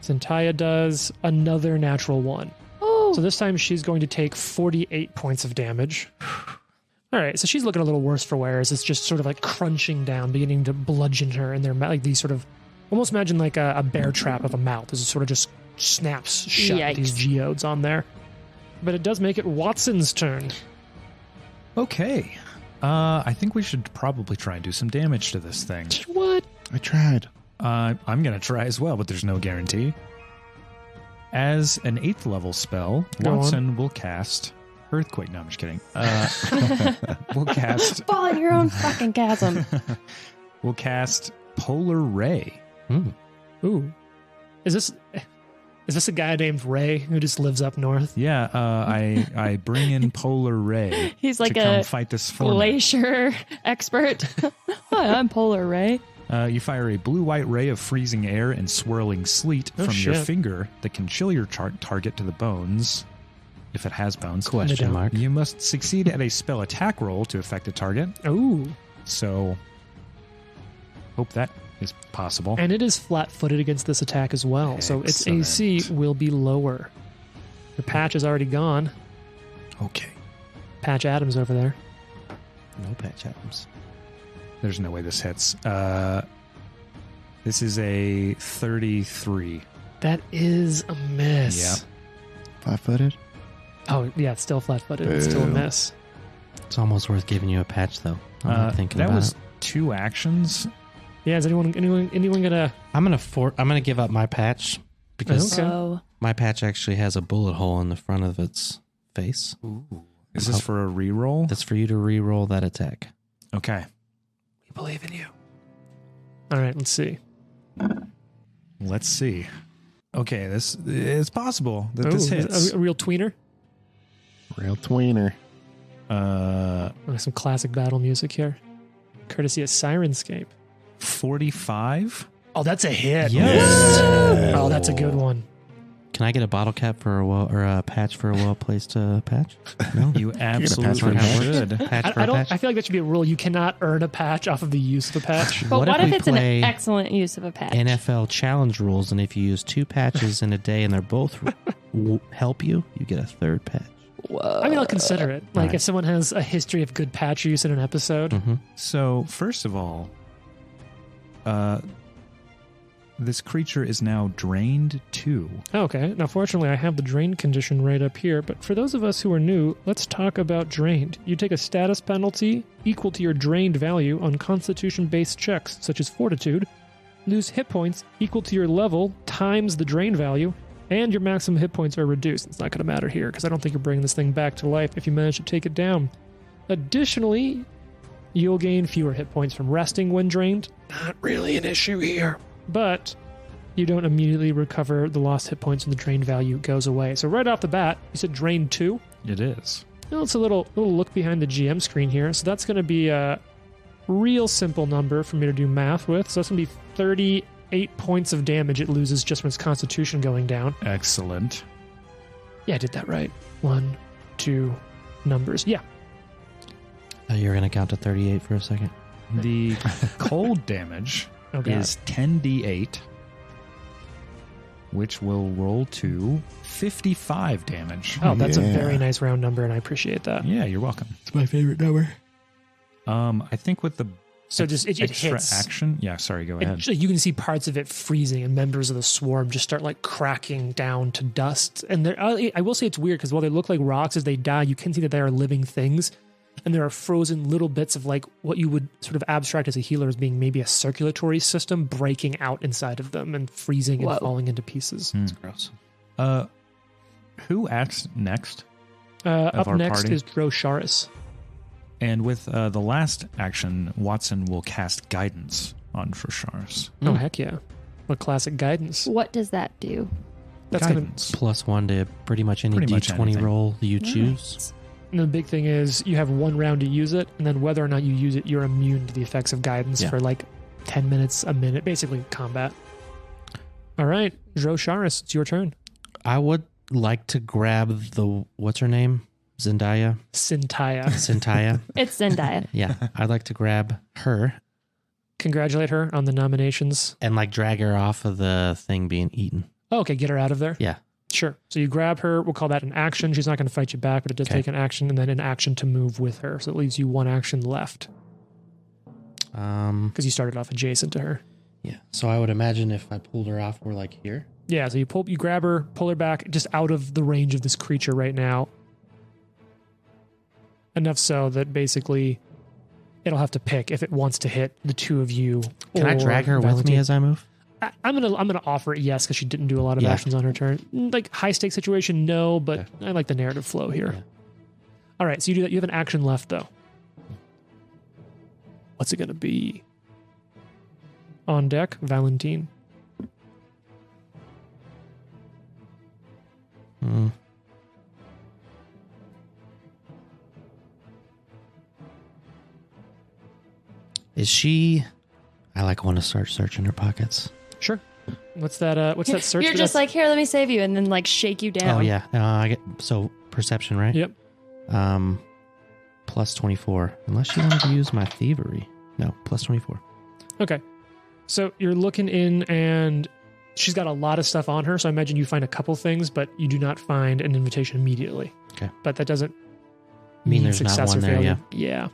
Zentaya does. Another natural one.
Oh.
So this time she's going to take 48 points of damage. All right. So she's looking a little worse for wear as it's just sort of like crunching down, beginning to bludgeon her in their mouth. Like these sort of, almost imagine like a bear trap of a mouth as it sort of just snaps shut with these
Yikes.
geodes on there. But it does make it Watson's turn.
Okay. I think we should probably try and do some damage to this thing.
What?
I tried.
I'm going to try as well, but there's no guarantee. As an 8th level spell,
Go on.
Watson will cast Earthquake. No, I'm just kidding. We'll cast
Fall in your own fucking chasm.
we'll cast Polar Ray.
Ooh. Is this a guy named Ray who just lives up north?
Yeah, I bring in Polar Ray.
He's like
to come
a
fight this for me.
glacier expert. Hi, I'm Polar Ray.
You fire a blue-white ray of freezing air and swirling sleet
Oh,
from your
shit.
finger that can chill your target to the bones, if it has bones.
Question
don't.
mark.
You must succeed at a spell attack roll to affect a target.
Ooh.
So, hope that is possible.
And it is flat-footed against this attack as well. So its AC
Excellent.
will be lower. The patch is already gone.
Okay.
Patch Adams over there.
No patch items.
There's no way this hits. This is a 33.
That is a miss.
Yep.
Flat-footed.
Oh, yeah, it's still flat-footed. It's still a
Boo.
miss.
It's almost worth giving you a patch, though. I'm not thinking
that
about
was
it.
2 actions.
Yeah, is anyone gonna...
I'm gonna give up my patch because
Okay.
Oh.
my patch actually has a bullet hole in the front of its face.
Is this for a reroll?
That's for you to re-roll that attack.
Okay.
We believe in you. All right, let's see.
Let's see. Okay, this it's possible that
Ooh,
this hits.
a real tweener.
Real tweener.
Some classic battle music here. Courtesy of Syrinscape.
45.
Oh, that's a hit.
Yes.
Oh, that's a good one.
Can I get a bottle cap for a patch for a well-placed patch? No.
You absolutely
for a patch.
should.
Patch for
I
a patch?
don't. I feel like that should be a rule. You cannot earn a patch off of the use of a patch.
But what if
we
it's an
play
excellent use of a patch?
NFL challenge rules, and if you use 2 patches in a day and they're both help you, you get a 3rd patch.
Whoa.
I mean, I'll consider it. Like,
Right.
if someone has a history of good patch use in an episode,
Mm-hmm.
So, first of all, this creature is now drained 2.
Okay, now fortunately I have the drained condition right up here, but for those of us who are new, let's talk about drained. You take a status penalty equal to your drained value on constitution-based checks, such as fortitude, lose hit points equal to your level times the drained value, and your maximum hit points are reduced. It's not going to matter here, because I don't think you're bringing this thing back to life if you manage to take it down. Additionally, you'll gain fewer hit points from resting when drained. Not really an issue here. But you don't immediately recover the lost hit points and the drained value goes away. So right off the bat, you said drained 2.
It is.
Well, it's a little look behind the GM screen here. So that's going to be a real simple number for me to do math with. So that's going to be 38 points of damage it loses just from its constitution going down.
Excellent.
Yeah, I did that right. 1, 2 numbers. Yeah.
You're going to count to 38 for a second.
The cold damage
Oh, God.
is 10d8, which will roll to 55 damage.
Oh, that's a
Yeah.
very nice round number, and I appreciate that.
Yeah, you're welcome.
It's my favorite number.
I think with the
So just it
extra
hits.
action. Yeah, sorry, go ahead.
You can see parts of it freezing, and members of the swarm just start like cracking down to dust. And I will say it's weird because while they look like rocks as they die, you can see that they are living things. And there are frozen little bits of like what you would sort of abstract as a healer as being maybe a circulatory system breaking out inside of them and freezing and
Whoa.
falling into pieces.
It's gross.
Who acts next?
Up
our
next
party?
is Drosharis.
And with the last action, Watson will cast guidance on Drosharis.
Oh, heck yeah. What classic guidance.
What does that do?
That's going to.
Guidance.
+1 to pretty much any
Pretty much
D20
anything.
roll you choose.
Nice.
And the big thing is you have one round to use it, and then whether or not you use it, you're immune to the effects of guidance
Yeah.
for like 10 minutes, a minute, basically combat. All right, Drosharis, it's your turn.
I would like to grab the, what's her name? Zendaya?
Sintaya.
Zendaya?
It's Zendaya.
Yeah. I'd like to grab her
Congratulate her on the nominations.
and like drag her off of the thing being eaten.
Oh, okay, get her out of there.
Yeah.
Sure. So you grab her. We'll call that an action. She's not going to fight you back, but it does
Okay.
take an action and then an action to move with her. So it leaves you one action left because you started off adjacent to her.
Yeah. So I would imagine if I pulled her off, we're like here.
Yeah, so you grab her, pull her back just out of the range of this creature right now. Enough so that basically it'll have to pick if it wants to hit the two of you.
Can I
or
drag her with me
Valentine.
as I move?
I'm gonna offer it yes because she didn't do a lot of
Yeah.
actions on her turn. Like high stakes situation, no, but
Okay.
I like the narrative flow here.
Yeah.
All right, so you do that. You have an action left though. What's it gonna be? On deck, Valentine.
Hmm. Is she? I want to start searching her pockets.
Sure. What's that? What's that search?
You're just like, here, let me save you, and then like shake you down.
Oh yeah. I get so perception, right?
Yep.
Plus 24. Unless you wanted to use my thievery. No, plus 24.
Okay. So you're looking in, and she's got a lot of stuff on her. So I imagine you find a couple things, but you do not find an invitation immediately.
Okay.
But that doesn't
Mean there's not
success
one
or
there,
failure. Yeah.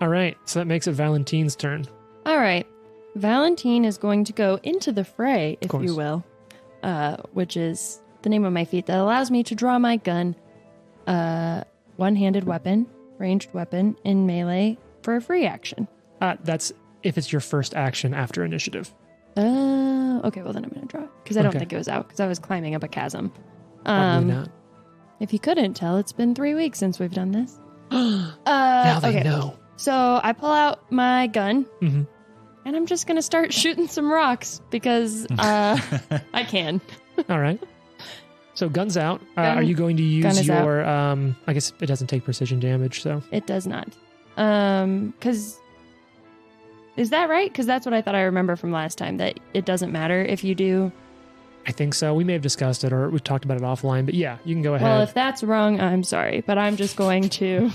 All right. So that makes it Valentine's turn.
All right. Valentine is going to go into the fray, if
course.
you will, which is the name of my feat that allows me to draw my gun, one-handed weapon, ranged weapon, in melee for a free action.
That's if it's your first action after initiative.
Okay, well then I'm going to draw it because I don't
Okay.
think it was out because I was climbing up a chasm.
Probably not.
If you couldn't tell, it's been 3 weeks since we've done this.
Now they
okay.
know.
So I pull out my gun
hmm
and I'm just going to start shooting some rocks because I can.
All right. So guns out.
Gun-
Are you going to
gun
use
is out.
your? I guess it doesn't take precision damage. So
It does not. Because is that right? Because that's what I thought I remember from last time, that it doesn't matter if you do.
I think so. We may have discussed it or we've talked about it offline. But yeah, you can go ahead.
Well, if that's wrong, I'm sorry, but I'm just going to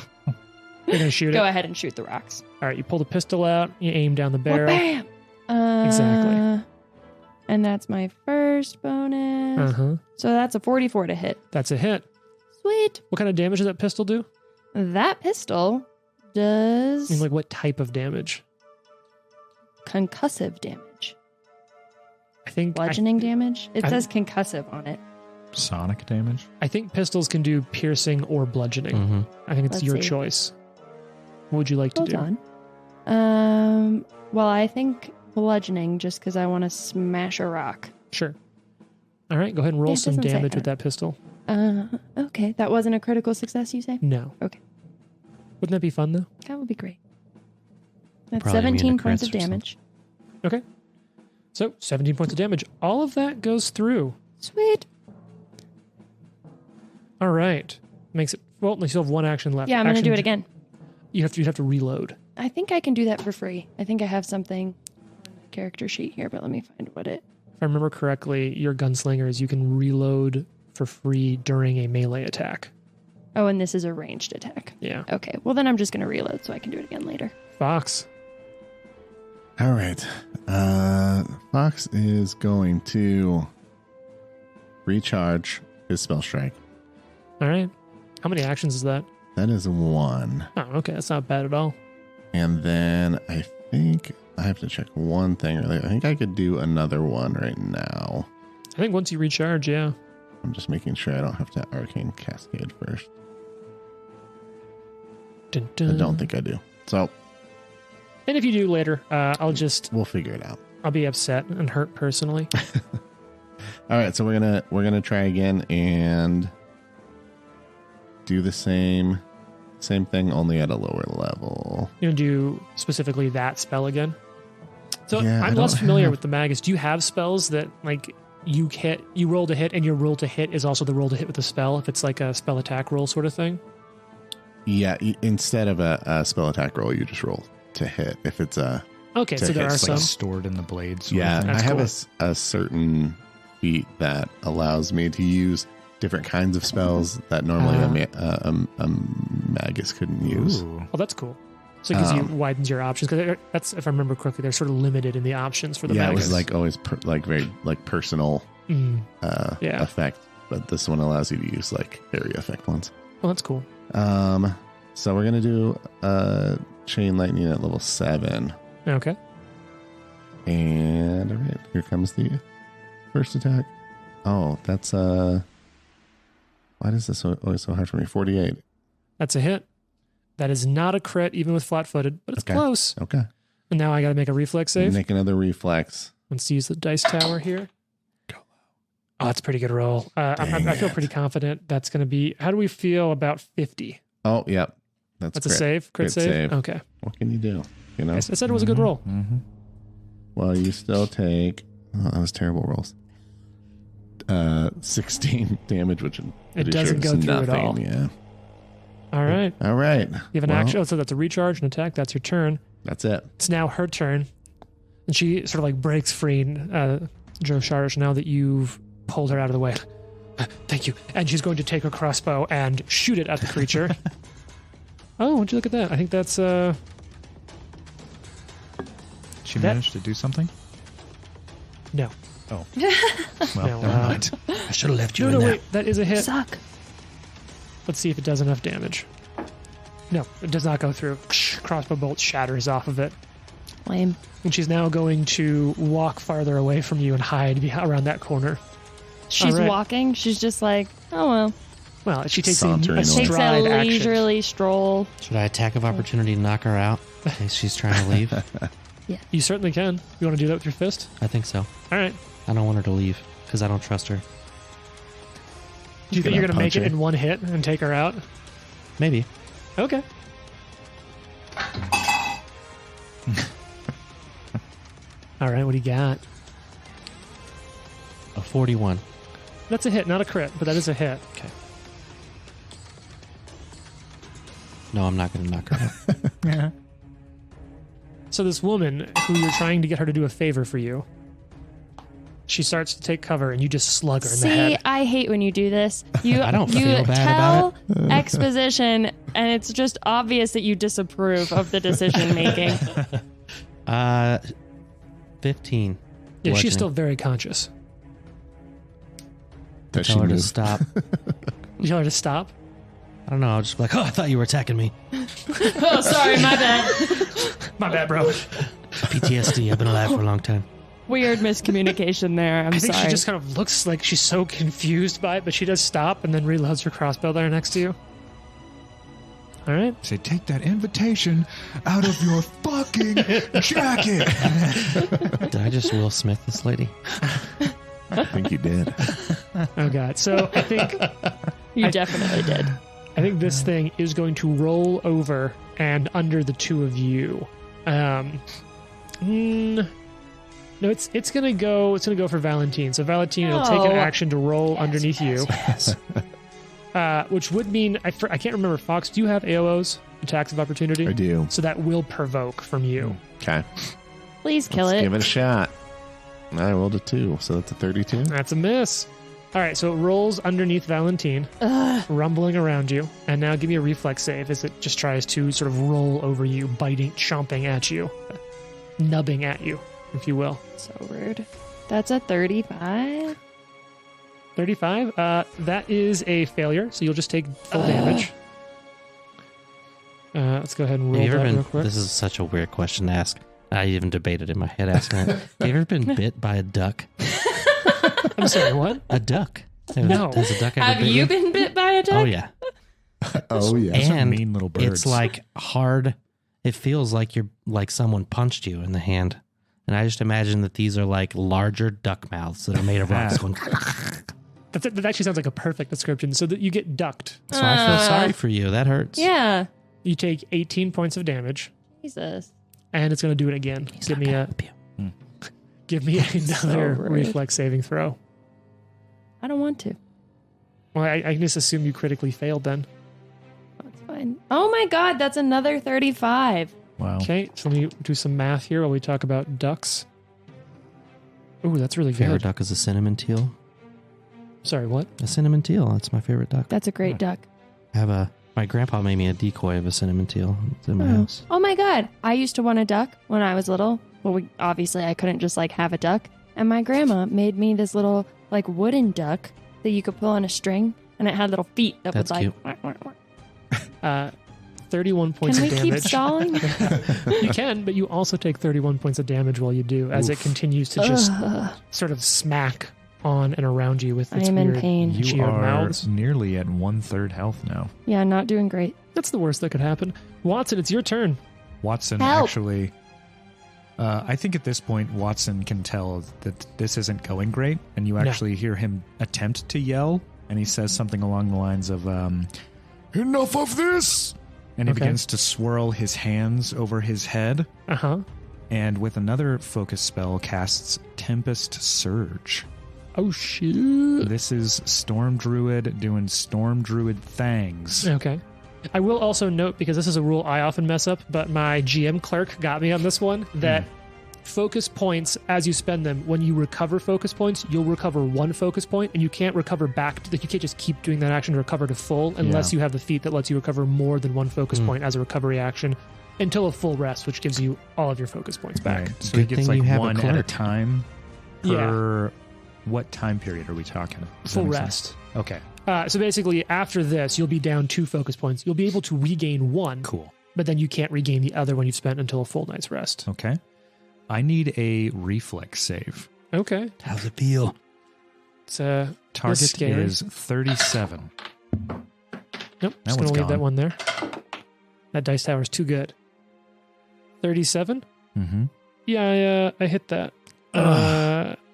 You're going to shoot
go
it.
ahead and shoot the rocks.
All right. You pull the pistol out. You aim down the
Well,
barrel.
bam!
Exactly.
And that's my first bonus.
Uh huh.
So that's a 44 to hit.
That's a hit.
Sweet.
What kind of damage does that pistol do?
That pistol does
I mean, like what type of damage?
concussive damage.
I think
Bludgeoning damage? It
I-
says concussive on it.
Sonic damage.
I think pistols can do piercing or bludgeoning.
Mm-hmm.
I think it's
Let's
your
see.
choice. What would you like to
Hold
do?
on. Well, I think bludgeoning just because I want to smash a rock.
Sure. All right, go ahead and roll
Yeah, it
some
doesn't say
damage with
that.
that pistol.
Okay. That wasn't a critical success, you say?
No.
Okay.
Wouldn't that be fun though?
That would be great. That's
Probably immune to
17 points
crits
of
or
damage.
Okay. So 17 points of damage. All of that goes through.
Sweet.
All right. Makes it, well, you still have one action left.
Yeah, I'm going to
Action
do it again.
You'd have to reload.
I think I can do that for free. I think I have something on the character sheet here, but let me find what it.
If I remember correctly, your gunslingers, you can reload for free during a melee attack.
Oh, and this is a ranged attack.
Yeah.
Okay. Well, then I'm just going to reload so I can do it again later.
Fox.
All right. Fox is going to recharge his spell strike.
All right. How many actions is that?
That is 1.
Oh, okay. That's not bad at all.
And then I think I have to check one thing. I think I could do another one right now.
I think once you recharge, yeah.
I'm just making sure I don't have to Arcane Cascade first.
Dun, dun.
I don't think I do. So
And if you do later,
we'll figure it out.
I'll be upset and hurt personally.
All right, so we're gonna try again and do the same thing, only at a lower level.
You're going to do specifically that spell again? So
Yeah, I
I'm less
don't
familiar
have-
with the Magus. Do you have spells that, like, you roll to hit, and your roll to hit is also the roll to hit with the spell, if it's like a spell attack roll sort of thing?
Yeah, instead of a spell attack roll, you just roll to hit. If it's a
Okay,
To
so there
hit,
are
it's
some.
Like stored in the blades. sort of
yeah,
thing.
That's
I have
cool.
a certain feat that allows me to use different kinds of spells that normally a magus couldn't use.
Ooh.
Oh, that's cool. So it gives you widens your options, because that's, if I remember correctly, they're sort of limited in the options for the
Yeah, it
Magus.
was like always very like personal
Mm. Yeah.
effect, but this one allows you to use like area effect ones.
Oh, that's cool.
So we're gonna do chain lightning at level 7,
Okay.
and all right, here comes the first attack. Oh, that's why is this always so hard for me? 48.
That's a hit. That is not a crit, even with flat-footed, but it's
Okay.
close.
Okay,
And now I got to make a reflex save.
make another reflex.
Let's use the dice tower here. Oh, that's a pretty good roll. I feel
it.
pretty confident that's going to be. How do we feel about 50?
Oh, yep, that's
a
crit.
save? Crit save?
save.
Okay.
What can you do? You know,
I said it was a good roll.
Mm-hmm.
well, you still take. Oh, that was terrible rolls. 16 damage, which I'm pretty
doesn't
sure
go
is
through at
nothing.
all.
Yeah.
All right.
All right.
You have an
Well,
action. Oh, so that's a recharge and attack. That's your turn.
That's it.
It's now her turn. And she sort of like breaks free, Joe Sharish, now that you've pulled her out of the way. Thank you. And she's going to take her crossbow and shoot it at the creature. Oh, would you look at that? I think that's
She
That-
managed to do something?
no.
Oh. Well,
No,
never mind.
I should have left you
No,
in
no,
there.
wait. That is a hit.
Suck.
Let's see if it does enough damage. No, it does not go through. Crossbow bolt shatters off of it.
Lame.
And she's now going to walk farther away from you and hide around that corner.
She's
All right.
walking. She's just like, oh, well.
Well, she takes
Sauntering
a
away.
Takes a
stride action.
leisurely stroll.
Should I attack of opportunity and knock her out in case she's trying to leave?
You certainly can. You want to do that with your fist?
I think so.
All right.
I don't want her to leave because I don't trust her.
Do you think you're going to make it
punch her.
in one hit and take her out?
Maybe.
Okay. All right, what do you got?
A 41.
That's a hit, not a crit, but that is a hit.
Okay. No, I'm not going to knock her out.
Yeah.
So this woman, who you're trying to get her to do a favor for you, she starts to take cover, and you just slug her in the
See,
head.
I hate when you do this. You,
I don't
you
feel bad
tell
about
exposition, and it's just obvious that you disapprove of the decision making.
15.
Yeah, she's
bludgeoning.
still very conscious.
Does
Tell
she
her to
move?
stop.
You tell her to stop?
I don't know. I'll just be like, oh, I thought you were attacking me.
Oh, sorry, my bad.
My bad, bro.
PTSD. I've been alive for a long time.
Weird miscommunication there. I'm
I think
sorry.
she just kind of looks like she's so confused by it, but she does stop and then reloads her crossbow there next to you. All right.
Say, take that invitation out of your fucking jacket.
Did I just Will Smith this lady?
I think you did.
Oh, God. So I think
You definitely did.
I think this thing is going to roll over and under the two of you. No, it's gonna go for Valentine. So Valentine, it'll take an action to roll underneath you. Which would mean I can't remember. Fox, do you have AOs, attacks of opportunity?
I do.
So that will provoke from you.
Okay.
Please kill
Let's
it.
give it a shot. I rolled a 2, so that's a 32.
That's a miss. All right, so it rolls underneath Valentine, rumbling around you. And now give me a reflex save as it just tries to sort of roll over you, biting, chomping at you, nubbing at you, if you will.
So rude. That's a 35.
35? That is a failure, so you'll just take full damage. Let's go ahead and roll
Have you
that
ever
real
been?
quick.
This is such a weird question to ask. I even debated in my head asking it. Have you ever been bit by a duck?
I'm sorry, what?
A duck?
No.
Has a duck ever
Have
bit
you been bit by a duck?
Oh yeah.
Oh, yeah.
Those are
And
mean little birds.
it's like hard. It feels like you're like someone punched you in the hand. And I just imagine that these are like larger duck mouths that are made of rocks. Going,
That actually sounds like a perfect description. So that you get ducked.
so I feel sorry for you. That hurts.
Yeah.
You take 18 points of damage,
Jesus.
and it's going to do it again. Give me another
rude.
reflex saving throw.
I don't want to.
Well, I just assume you critically failed then.
That's fine. Oh my God, that's another 35.
wow.
Okay, so let me do some math here while we talk about ducks. Ooh, that's really
Favorite
good.
duck is a cinnamon teal.
Sorry, what?
A cinnamon teal. That's my favorite duck.
That's a great duck.
My grandpa made me a decoy of a cinnamon teal. It's in my house.
Oh my God. I used to want a duck when I was little. Well, obviously I couldn't just like have a duck. And my grandma made me this little like wooden duck that you could pull on a string, and it had little feet that
That's
would like.
cute.
Wah, wah, wah.
31 points
Can
of
we
damage.
keep stalling?
You can, but you also take 31 points of damage while you do, as it continues to just sort of smack on and around you with
I
its
am in
weird
pain.
You
geode
are
mouths.
nearly at 1/3 health now.
Yeah, not doing great.
That's the worst that could happen. Watson, it's your turn.
Watson
Help.
actually, I think at this point, Watson can tell that this isn't going great, and you actually hear him attempt to yell, and he says something along the lines of, enough of this! And he
Okay.
begins to swirl his hands over his head,
Uh-huh.
and with another focus spell, casts Tempest Surge.
Oh, shit.
This is Storm Druid doing Storm Druid things.
Okay. I will also note, because this is a rule I often mess up, but my GM clerk got me on this one, that focus points, as you spend them, when you recover focus points, you'll recover one focus point, and you can't recover back. You can't just keep doing that action to recover to full unless you have the feat that lets you recover more than one focus point as a recovery action until a full rest, which gives you all of your focus points back.
Right. So he
Good
gets
thing
like
you have a
one at a
clerk.
time per... What time period are we talking? Does that
Full
make sense?
rest.
Okay,
So basically, after this, you'll be down 2 focus points. You'll be able to regain 1,
cool.
but then you can't regain the other one you've spent until a full night's rest.
Okay. I need a reflex save.
Okay.
How's it feel?
It's
Target
scary.
is 37.
Nope,
That
just
one's
gonna leave that
gone.
one there. That dice tower is too good. 37?
Mm-hmm.
Yeah, I hit that.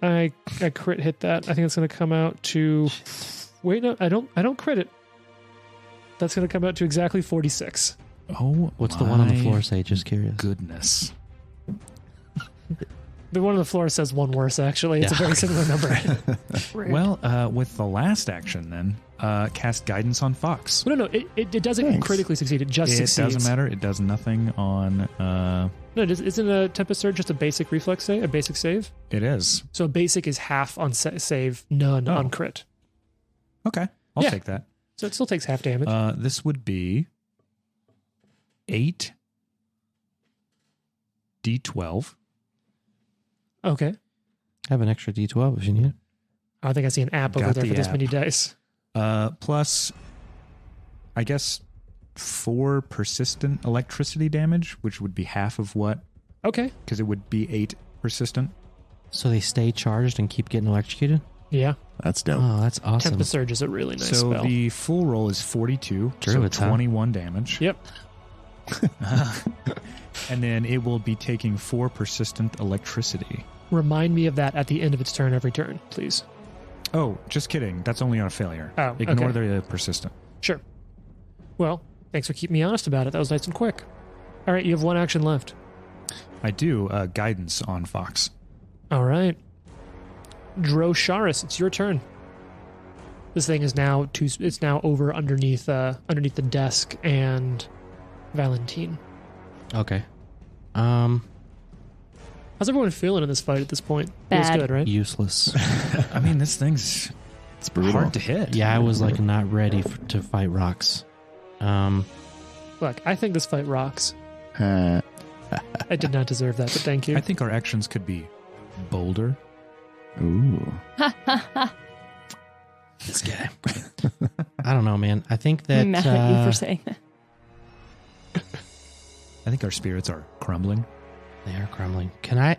I crit hit that. I think it's gonna come out to. Wait, no, I don't crit it. That's gonna come out to exactly 46.
Oh,
What's the one on the
my
floor say? Just curious.
Goodness.
The one on the floor says one worse. Actually, it's a
Yeah.
very similar number.
Rude.
Well, with the last action, then cast Guidance on Fox.
But no, it doesn't
Thanks.
critically succeed. It just
It
succeeds.
doesn't matter. It does nothing on.
No, isn't a Tempest Surge just a basic reflex save? A basic save?
It is.
So basic is half on save, none on crit.
Okay, I'll
Yeah.
take that.
So it still takes half damage.
This would be 8 D12.
Okay.
I have an extra D12 if you need it.
I think I see an app over
Got
there
the
for this
app.
many dice.
Plus, I guess 4 persistent electricity damage, which would be half of what,
Okay.
because it would be 8 persistent.
So they stay charged and keep getting electrocuted?
Yeah.
That's dope.
Oh, that's awesome.
Tempest Surge is a really nice
So
spell.
the full roll is 42, so
Druids, huh?
21 damage.
Yep.
And then it will be taking 4 persistent electricity.
Remind me of that at the end of its turn every turn, please.
Oh, just kidding. That's only on a failure.
Oh,
Ignore
okay.
the persistent.
Sure. Well, thanks for keeping me honest about it. That was nice and quick. All right, you have 1 action left.
I do guidance on Fox.
All right. Drosharis, it's your turn. This thing is now it's now over underneath the desk and Valentine.
Okay.
How's everyone feeling in this fight at this point?
Bad.
Feels good, right?
Useless.
I mean, this thing's
It's brutal.
hard to hit.
Yeah, I was like not ready to fight rocks.
Look, I think this fight rocks.
Uh,
I did not deserve that, but thank you.
I think our actions could be bolder.
ooh.
This guy. I don't know, man. I think that
I'm mad at you for saying that.
I think our spirits are crumbling.
they are crumbling. Can I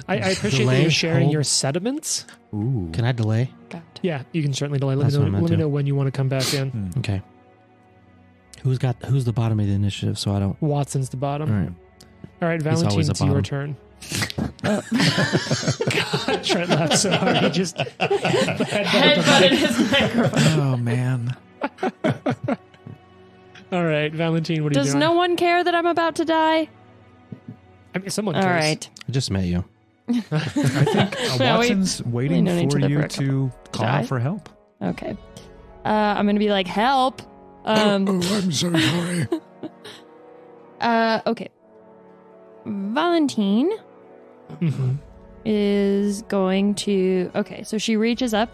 appreciate that
Delay,
you're sharing
hold.
your sediments.
Ooh.
can I delay?
God.
Yeah, you can certainly delay.
That's what I meant
Let me
to.
know when you want to come back in.
Okay. Who's the bottom of the initiative so I don't
Watson's the bottom.
All right.
All right,
He's
Valentine,
always a
it's your
bottom.
turn. God, Trent laughed so hard. He just
Headbutted his microphone.
Oh, man.
All right, Valentine, what are you
Does
doing?
no one care that I'm about to die?
I mean, someone
All
cares.
right.
I just met you.
I think
Yeah,
Watson's waiting
known each
for
other
you
for a
to call
Die?
out for help.
Okay. I'm going to be like, help.
I'm so sorry.
Okay. Valentine
Mm-hmm.
is going to... Okay, so she reaches up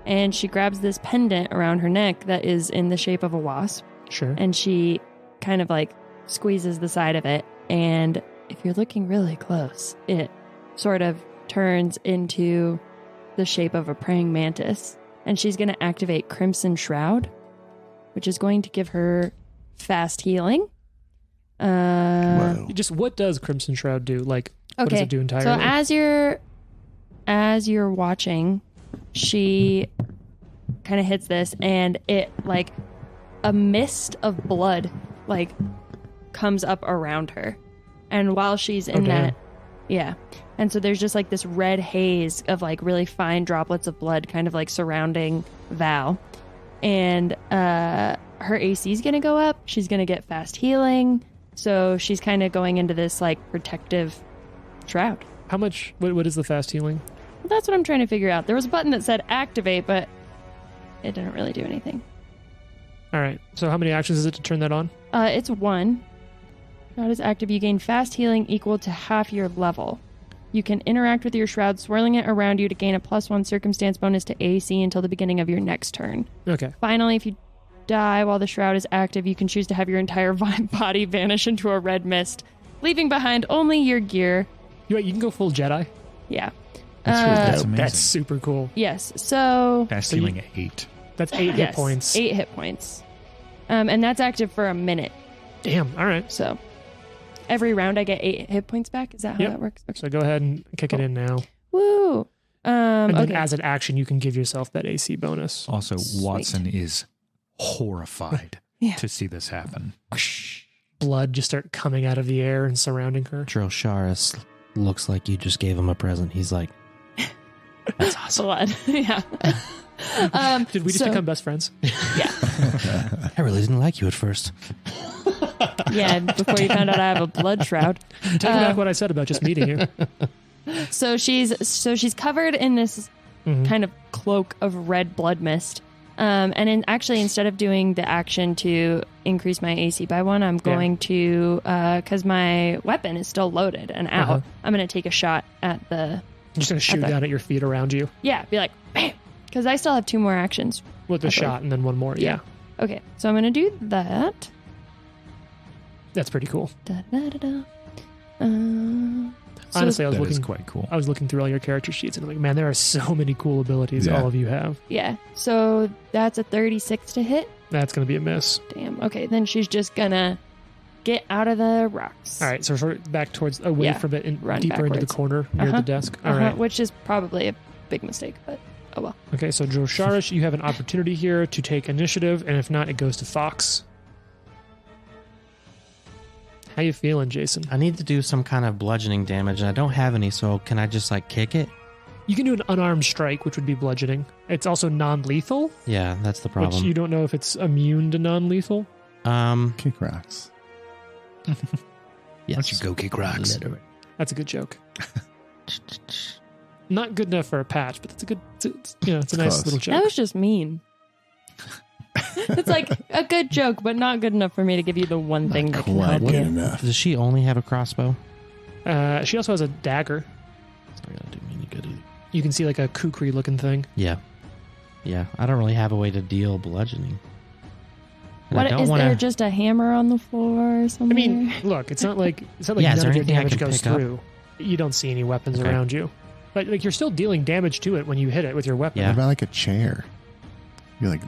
and she grabs this pendant around her neck that is in the shape of a wasp.
Sure.
And she kind of like squeezes the side of it. And if you're looking really close, it sort of turns into the shape of a praying mantis. And she's going to activate Crimson Shroud, which is going to give her fast healing.
Whoa.
Just what does Crimson Shroud do? Like, what does
Okay,
it do entirely?
so as you're watching, she kind of hits this, and it like a mist of blood like comes up around her, and while she's in
Okay.
that, yeah, and so there's just like this red haze of like really fine droplets of blood, kind of like surrounding Val, and her AC is gonna go up. She's gonna get fast healing, so she's kind of going into this like protective shroud.
How much? What is the fast healing?
Well, that's what I'm trying to figure out. There was a button that said activate, but it didn't really do anything.
All right. So how many actions is it to turn that on?
It's 1. Shroud is active. You gain fast healing equal to half your level. You can interact with your shroud, swirling it around you to gain a +1 circumstance bonus to AC until the beginning of your next turn.
Okay.
Finally, if you die while the shroud is active, you can choose to have your entire body vanish into a red mist, leaving behind only your gear.
You can go full Jedi.
Yeah.
That's amazing.
That's super cool.
Yes. So
Fast
So you-
healing at 8.
That's 8 hit points.
8 hit points. And that's active for a minute.
Damn. All right.
So every round I get 8 hit points back. Is that how
Yep.
that works? Okay.
So go ahead and kick it in now.
Woo.
And then
Okay.
as an action, you can give yourself that AC bonus.
Also,
Sweet.
Watson is horrified
Yeah.
to see this happen.
Blood just start coming out of the air and surrounding her.
Drosharis looks like you just gave him a present. He's like, that's awesome.
Blood. Yeah.
Did we just
so-
become best friends?
I really didn't like you at first.
Yeah. Before you found out I have a blood shroud.
Take back what I said about just meeting you.
So she's covered in this
Mhm.
kind of cloak of red blood mist. Actually, instead of doing the action to increase my AC by 1, I'm going to, because my weapon is still loaded and out,
Uh-huh.
I'm going to take a shot at the,
I'm just going to shoot
Okay.
down at your feet around you
be like, bam, because I still have 2 more actions.
with a
Okay.
shot and then one more. Yeah.
Okay, so I'm going to do that.
That's pretty cool.
Da, da, da, da.
Honestly, I was
That is
looking.
quite cool.
I was looking through all your character sheets, and I'm like, man, there are so many cool abilities
Yeah.
all of you have.
Yeah. So that's a 36 to hit.
That's going to be a miss.
Damn. Okay, then she's just gonna get out of the rocks.
All right, so sort of back towards, away
Yeah,
from it, and
run
deeper into the
backwards.
corner near the desk. All right.
Which is probably a big mistake, but oh well.
Okay, so Drosharish, you have an opportunity here to take initiative, and if not, it goes to Fox. How you feeling, Jason?
I need to do some kind of bludgeoning damage, and I don't have any, so can I just like kick it?
You can do an unarmed strike, which would be bludgeoning. It's also non-lethal,
Yeah, that's the
which
problem.
you don't know if it's immune to non-lethal.
Kick rocks.
Yes.
Why don't you go kick rocks?
Literally.
That's a good joke. Not good enough for a patch, but that's a good. It's a nice
close.
little
That
joke.
was just mean. It's like a good joke, but not good enough for me to give you the one thing that can
Quite
help
good
you.
enough.
Does she only have a crossbow?
She also has a dagger.
It's not gonna do me any good either.
You can see like a kukri looking thing.
Yeah. Yeah, I don't really have a way to deal bludgeoning. And I
What
don't
is
wanna,
there? Just a hammer on the floor or
I
something?
mean, look, it's not like
Yeah, is
none
there
of your
anything I
damage
can
goes
pick up?
through. You don't see any weapons
Okay.
around you, but like you're still dealing damage to it when you hit it with your weapon.
Yeah.
What about like a chair? You like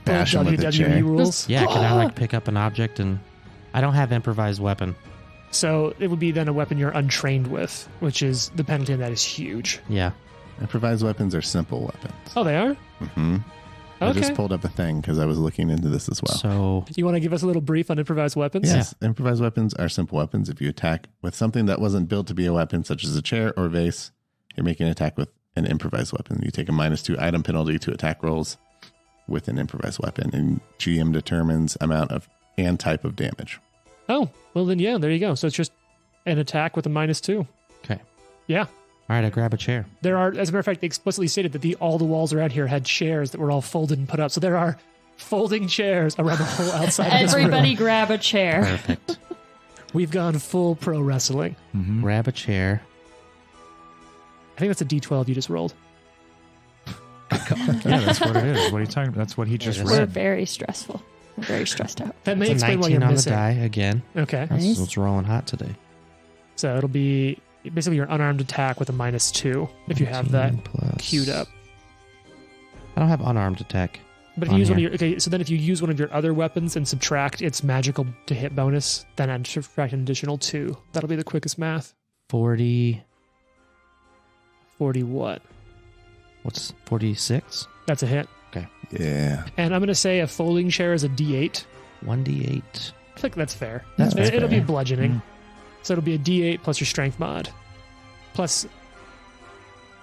bash him with a
WWE
chair.
rules.
Yeah, can I like pick up an object and I don't have improvised weapon.
So it would be then a weapon you're untrained with, which is the penalty on that is huge.
Yeah.
Improvised weapons are simple weapons.
Oh, they are?
Hmm. I
Okay.
just pulled up a thing because I was looking into this as well.
So
Do you want to give us a little brief on improvised weapons?
Yes, improvised weapons are simple weapons. If you attack with something that wasn't built to be a weapon, such as a chair or vase, you're making an attack with an improvised weapon. You take a -2 item penalty to attack rolls with an improvised weapon, and GM determines amount of and type of damage.
Oh, well then, yeah, there you go. So it's just an attack with a -2.
okay.
Yeah.
All right, I grab a chair.
There are, as a matter of fact, they explicitly stated that all the walls around here had chairs that were all folded and put up. So there are folding chairs around the whole outside of this room.
Everybody grab a chair.
Perfect.
We've gone full pro wrestling.
Mm-hmm.
Grab a chair.
I think that's a D12 you just rolled.
Yeah, that's what it is. What are you talking about? That's what he just
it is.
We're
read.
very stressful. We're very stressed out.
That may
It's a
explain why
19
you're
on the
missing.
die again.
Okay.
That's
Nice.
what's rolling hot today.
So it'll be basically your unarmed attack with a -2 if you have that
19 plus-
queued up.
I don't have unarmed attack.
But if you
On
use one of
here.
your okay, so then if you use one of your other weapons and subtract its magical to hit bonus, then I'd subtract an additional 2. That'll be the quickest math.
40.
40 what?
What's 46?
That's a hit.
Yeah.
And I'm gonna say a folding chair is a D8.
1d8.
I think that's fair.
That's
It'll be
fair.
bludgeoning.
Mm.
So it'll be a D8 plus your strength mod. Plus,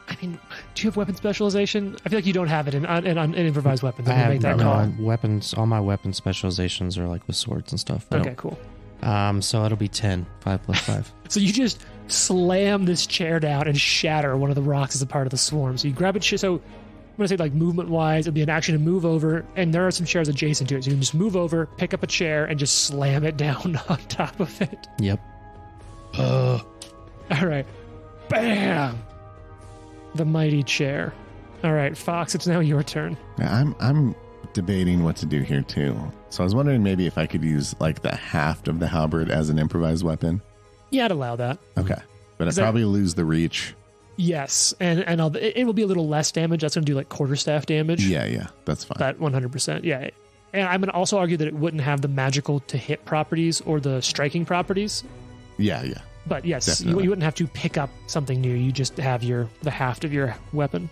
I mean, do you have weapon specialization? I feel like you don't have it in improvised weapons.
I
I'm gonna
have
make that
no,
call.
weapons. All my weapon specializations are like with swords and stuff. I
Okay, cool.
don't- So it'll be 10. 5 plus 5.
So you just slam this chair down and shatter one of the rocks as a part of the swarm. So you grab it. So I'm going to say, like, movement-wise, it'll be an action to move over, and there are some chairs adjacent to it. So you can just move over, pick up a chair, and just slam it down on top of it.
Yep.
All right. Bam! The mighty chair. All right, Fox, it's now your turn.
Now, I'm debating what to do here too. So I was wondering maybe if I could use like the haft of the halberd as an improvised weapon.
Yeah, I'd allow that.
Okay. But
Is
I'd
that-
probably lose the reach.
Yes, and it will be a little less damage. That's going to do, like, quarterstaff damage.
Yeah, that's fine.
But 100%, yeah. And I'm going to also argue that it wouldn't have the magical to hit properties or the striking properties.
Yeah.
But yes, you
Definitely.
wouldn't have to pick up something new. You just have the haft of your weapon.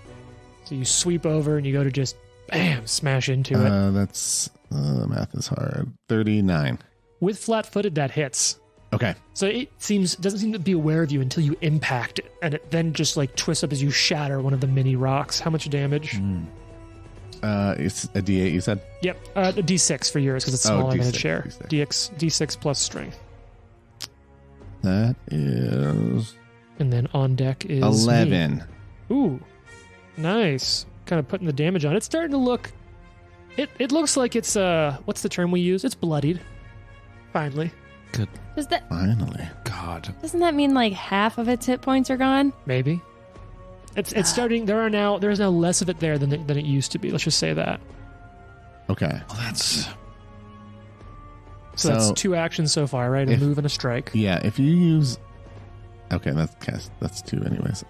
So you sweep over and you go to just, bam, smash into it.
That's math is hard. 39.
With flat-footed, that hits.
Okay.
So it doesn't seem to be aware of you until you impact it, and it then just like twists up as you shatter one of the mini rocks. How much damage?
Mm.
It's a D8, you said?
Yep, a D6 for yours because it's
Oh,
smaller than a
D6,
chair. D6 plus strength,
That is
and then on deck is
11.
me. Ooh, nice. Kind of putting the damage on. It's starting to look. It looks like it's what's the term we use? It's bloodied. Finally,
Finally.
God.
Doesn't that mean like half of its hit points are gone?
maybe. It's starting. There's now less of it there than it used to be. Let's just say that.
Okay.
Well, that's
So that's 2 actions so far, right? A
if-
move and a strike.
Yeah, if you use Okay, that's 2 anyways.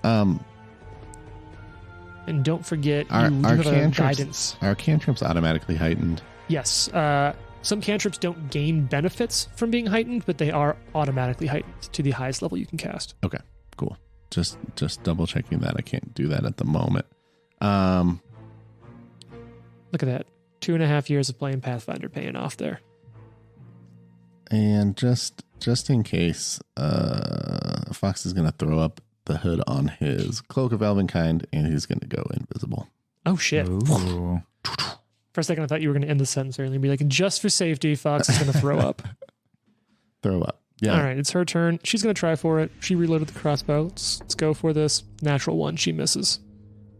And don't forget,
Our
you have a
cantrips,
guidance.
our cantrips automatically heightened.
Yes. Some cantrips don't gain benefits from being heightened, but they are automatically heightened to the highest level you can cast.
Okay, cool. Just double checking that. I can't do that at the moment.
Look at that. 2.5 years of playing Pathfinder paying off there.
And just in case, Fox is going to throw up the hood on his Cloak of Elvenkind, and he's going to go invisible.
Oh, shit.
Ooh.
For a second, I thought you were going to end the sentence early and be like, just for safety, Fox is going to throw up.
Throw up. Yeah.
All right, it's her turn. She's going to try for it. She reloaded the crossbow. Let's go for this. Natural 1. She misses.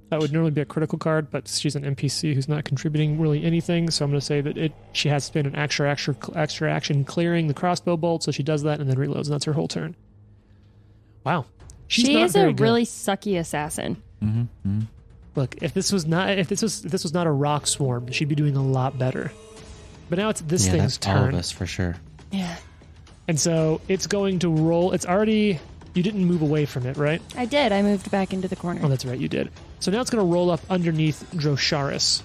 That would normally be a critical card, but she's an NPC who's not contributing really anything. So I'm going to say that she has to spend an extra action clearing the crossbow bolt. So she does that and then reloads, and that's her whole turn. Wow.
She is a really sucky assassin.
Mm-hmm.
Look, if this was not a rock swarm, she'd be doing a lot better. But now it's this thing's
that's all of
turn.
us for sure.
Yeah.
And so it's going to roll. It's already... You didn't move away from it, right?
I did. I moved back into the corner.
Oh, that's right, you did. So now it's going to roll up underneath Drosharis.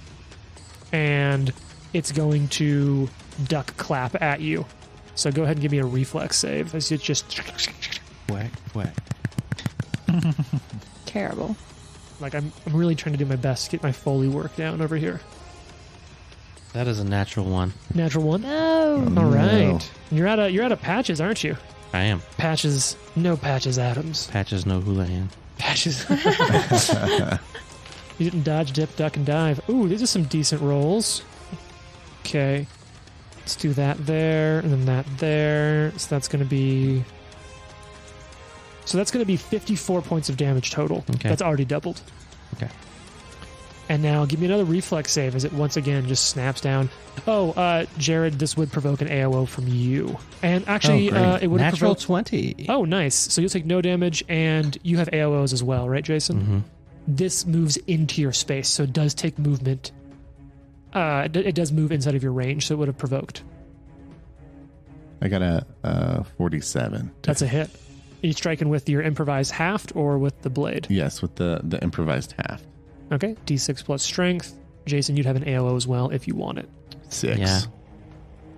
And it's going to duck clap at you. So go ahead and give me a reflex save. As it's just...
Whack, whack.
Terrible.
Like, I'm really trying to do my best to get my Foley work down over here.
That is a natural 1.
Natural 1?
No.
All right. You're out of patches, aren't you?
I am.
Patches. No patches, Adams.
Patches, no Houlihan.
Patches. You didn't dodge, dip, duck, and dive. Ooh, these are some decent rolls. Okay. Let's do that there, and then that there. So that's going to be... So that's going to be 54 points of damage total.
Okay.
That's already doubled.
Okay.
And now give me another reflex save as it once again just snaps down. Oh, Jared, this would provoke an AOO from you. And actually, it would
Natural
provoke...
20.
Oh, nice. So you'll take no damage, and you have AOOs as well, right, Jason?
Mm-hmm.
This moves into your space, so it does take movement. It does move inside of your range, so it would have provoked.
I got a 47.
That's a hit. Are you striking with your improvised haft or with the blade?
Yes, with the improvised half.
Okay, d6 plus strength. Jason, you'd have an AOO as well if you want it.
6.
Yeah.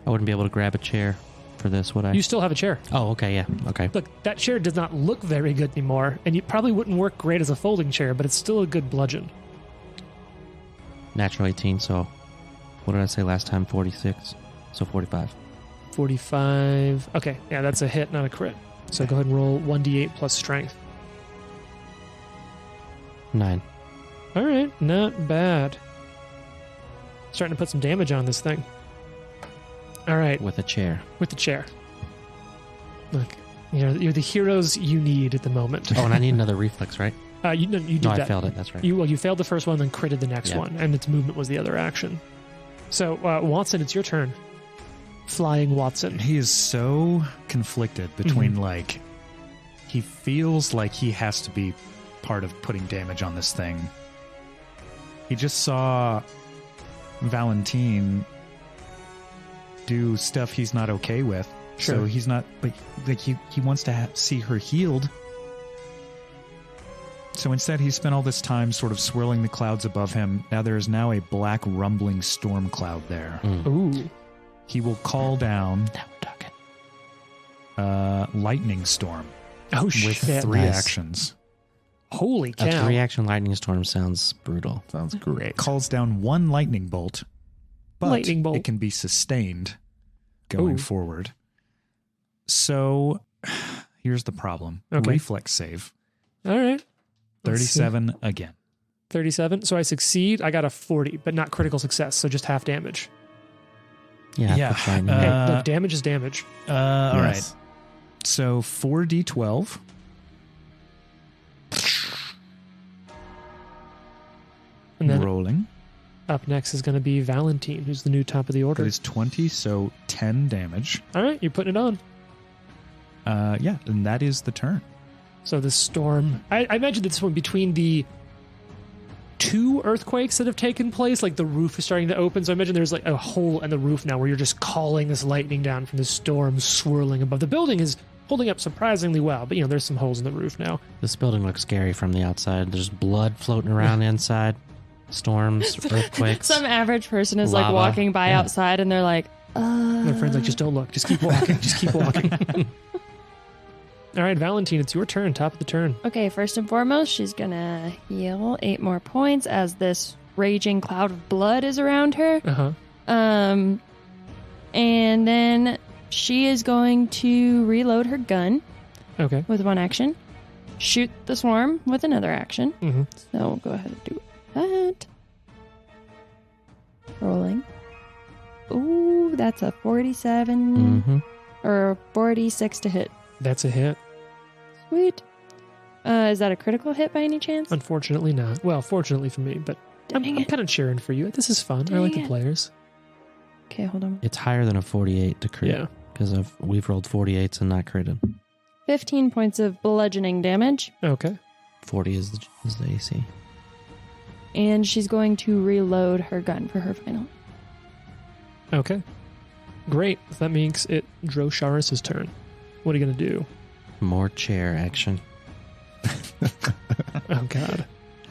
I wouldn't be able to grab a chair for this, would I?
You still have a chair.
Oh, okay, yeah. Okay.
Look, that chair does not look very good anymore, and it probably wouldn't work great as a folding chair, but it's still a good bludgeon.
Natural 18, so what did I say last time? 46. So 45.
45. Okay, yeah, that's a hit, not a crit. So go ahead and roll 1d8 plus strength.
9.
All right, not bad. Starting to put some damage on this thing. All right,
With a chair.
with the chair. Look, you're the heroes you need at the moment.
Oh, and I need another reflex, right?
You did
No,
that.
I failed it. That's right.
You failed the first one, then critted the next
Yeah.
one, and its movement was the other action. So, Watson, it's your turn. Flying Watson.
He is so conflicted between like he feels like he has to be part of putting damage on this thing. He just saw Valentine do stuff he's not okay with.
Sure.
So he's not, but like he wants to see her healed. So instead, he spent all this time sort of swirling the clouds above him. Now there is now a black rumbling storm cloud there.
Ooh.
He will call down
Now we're talking.
lightning storm
Oh,
with
shit.
3
Nice.
actions.
Holy
A
cow.
3-action lightning storm sounds brutal.
Sounds great.
Calls down 1 lightning bolt, but
Lightning bolt.
it can be sustained going
Ooh.
forward. So here's the problem.
Okay.
Reflex save.
All right. Let's see.
37 again.
37. So I succeed. I got a 40, but not critical success, so just half damage.
Yeah.
Yeah,
that's fine.
Hey, look, damage is damage.
All right.
Yes.
So 4d12.
And then
Rolling.
up next is going to be Valentine, who's the new top of the order.
That is 20, so 10 damage.
All right, you're putting it on.
Yeah, and that is the turn.
So the storm. I imagine this one between the 2 earthquakes that have taken place, like the roof is starting to open. So I imagine there's like a hole in the roof now where you're just calling this lightning down from the storm swirling above. The building is holding up surprisingly well, but there's some holes in the roof now.
This building looks scary from the outside. There's blood floating around inside. Storms, earthquakes.
Some average person is
Lava.
walking by outside and they're like,
My friend's like, just don't look. Just keep walking. Just keep walking. All right, Valentine, it's your turn. Top of the turn.
Okay, first and foremost, she's gonna heal 8 more points as this raging cloud of blood is around her.
Uh-huh.
And then she is going to reload her gun
Okay.
with 1 action, shoot the swarm with another action.
Mm-hmm.
So we'll go ahead and do that. Rolling. Ooh, that's a 47
Mm-hmm.
or 46 to hit.
That's a hit.
Sweet. Is that a critical hit by any chance?
Unfortunately not. Well, fortunately for me, but I'm
Dang it.
kind of cheering for you. This is fun. I like the
Dang it.
players.
Okay, hold on.
It's higher than a 48 to crit.
Yeah.
Because we've rolled 48s and not critted.
15 points of bludgeoning damage,
Okay.
40 is the AC.
and she's going to reload her gun for her final.
Okay. Great. That means it Drosharis' turn. What are you going to do?
More chair action.
Oh, God.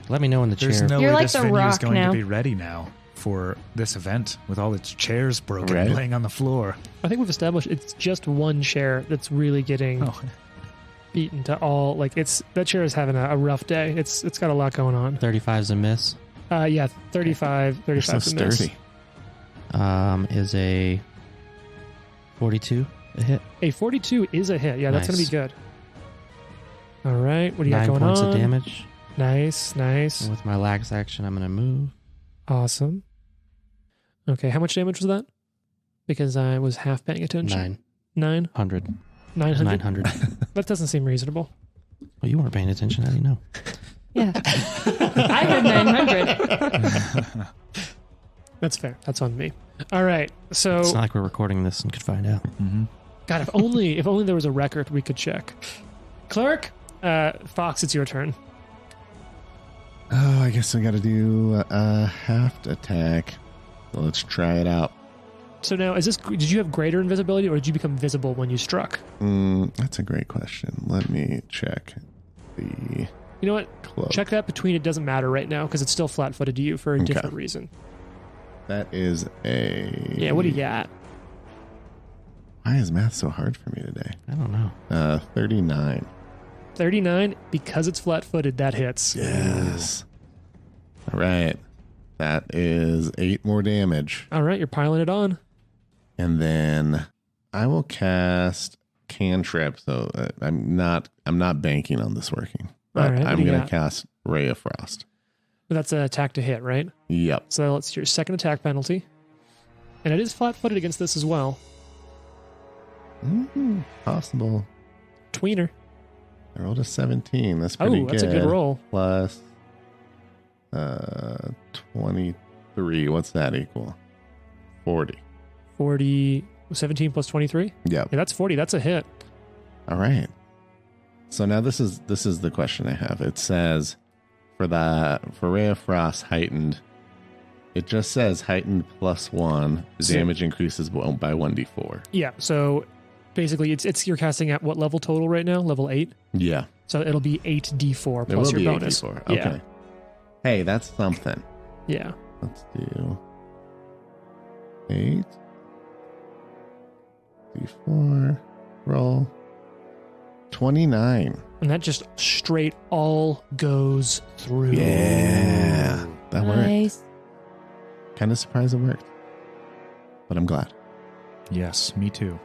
Let me know when the
There's
chair.
no
You're
way
like
this
the
venue is
Rock
going
now.
to be ready now for this event with all its chairs broken,
Right.
laying on the floor.
I think we've established it's just one chair that's really getting
Oh,
beaten to all. Like, that chair is having a rough day. It's got a lot going on.
35's a miss.
Yeah, 35
They're so
35 to miss.
sturdy.
Is a 42 a hit.
A 42 is a hit. Yeah, that's going to
Nice.
be good. All right. What do you
9
got going
points
on?
of damage.
Nice, nice.
And with my lax action, I'm going to move.
Awesome. Okay, how much damage was that? Because I was half paying attention.
900.
900?
900.
That doesn't seem reasonable.
Well, you weren't paying attention. How do you know?
Yeah. I heard 900.
That's fair. That's on me. All right. So,
It's not like we're recording this and could find out.
mm-hmm.
God, if only there was a record we could check. Cleric, Fox, it's your turn.
Oh, I guess I got to do a half attack. So let's try it out.
So now, did you have greater invisibility, or did you become visible when you struck?
That's a great question. Let me check the
You know what?
cloak.
Check that between. It doesn't matter right now because it's still flat-footed to you for a different reason.
That is a...
Yeah. What do you got?
Why is math so hard for me today?
I don't know.
39.
39. Because it's flat-footed, that hits.
Yes. All right. That is 8 more damage.
All right, you're piling it on.
And then I will cast cantrip. So I'm not banking on this working. But
All right, what
I'm
do you
going
got?
to cast Ray of Frost.
That's an attack to hit, right?
Yep.
So it's your second attack penalty. And it is flat-footed against this as well.
Possible.
Tweener.
I rolled a 17. That's pretty
Oh,
good.
that's a good roll.
Plus 23. What's that equal? 40.
40, 17 plus 23?
Yep.
Yeah, that's 40. That's a hit.
All right. So now this is the question I have. It says for Ray of Frost heightened, it just says heightened +1. The
So-
damage increases by 1d4.
Yeah, so basically it's you're casting at what level total right now? Level 8?
Yeah.
So it'll be 8d4
It
plus
will
your
be
bonus.
8d4.
Yeah.
Okay. Hey, that's something.
Yeah.
Let's do 8 d4 roll 29.
And that just straight all goes through.
Yeah, that worked.
Nice.
Kind of surprised it worked, but I'm glad.
Yes, me too.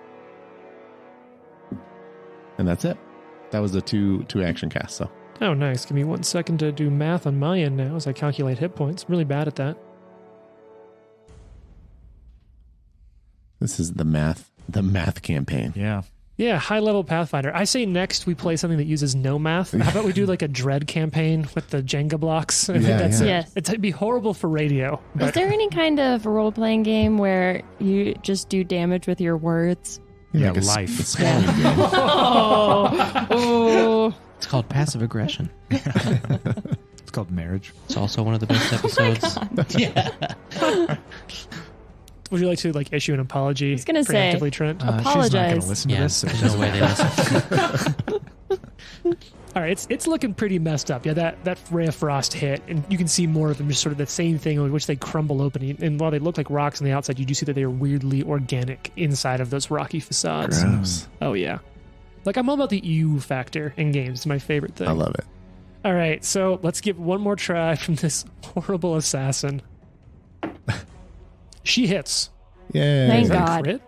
And that's it. That was the two action cast. So
Oh, nice. Give me 1 second to do math on my end now as I calculate hit points. I'm really bad at that.
this is the math campaign.
Yeah.
Yeah, high level Pathfinder. I say next we play something that uses no math. How about we do like a Dread campaign with the Jenga blocks? I think
Yeah,
that's
yeah.
it.
Yes.
It'd be horrible for radio.
Is
But
there any kind of role-playing game where you just do damage with your words?
Yeah,
Like a
life.
spelling game.
Oh.
It's called passive aggression.
It's called marriage.
It's also one of the best episodes.
was Would you like to like issue an apology?
was gonna say,
preemptively, Trent?
She's not going
Apologize.
to listen to
Yeah,
this. So
there's no way they listen.
All right, it's looking pretty messed up. Yeah, that ray of frost hit, and you can see more of them, just sort of the same thing in which they crumble open. And while they look like rocks on the outside, you do see that they are weirdly organic inside of those rocky facades.
Gross.
Oh yeah, like I'm all about the EU factor in games. It's my favorite thing.
I love it.
All right, so let's give one more try from this horrible assassin. She hits.
Yay.
Thank
Is that a
God.
crit?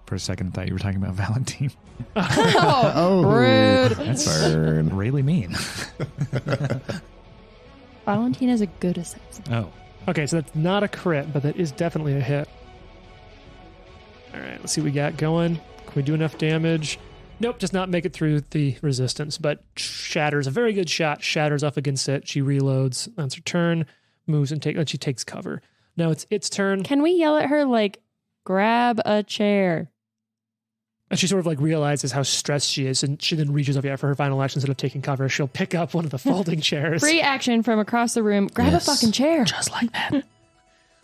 For a second, I thought you were talking about Valentine.
Oh, rude.
That's
Burn.
really mean.
Valentine is a good assassin.
Oh,
Okay, so that's not a crit, but that is definitely a hit. All right, let's see what we got going. Can we do enough damage? Nope, does not make it through the resistance, but shatters. A very good shot. Shatters up against it. She reloads. That's her turn. Moves and she takes cover. Now it's its turn.
Can we yell at her like, grab a chair?
And she sort of like realizes how stressed she is, and she then reaches over for her final action. Instead of taking cover, she'll pick up one of the folding chairs.
Free action from across the room. Grab
Yes.
a fucking chair.
Just like that.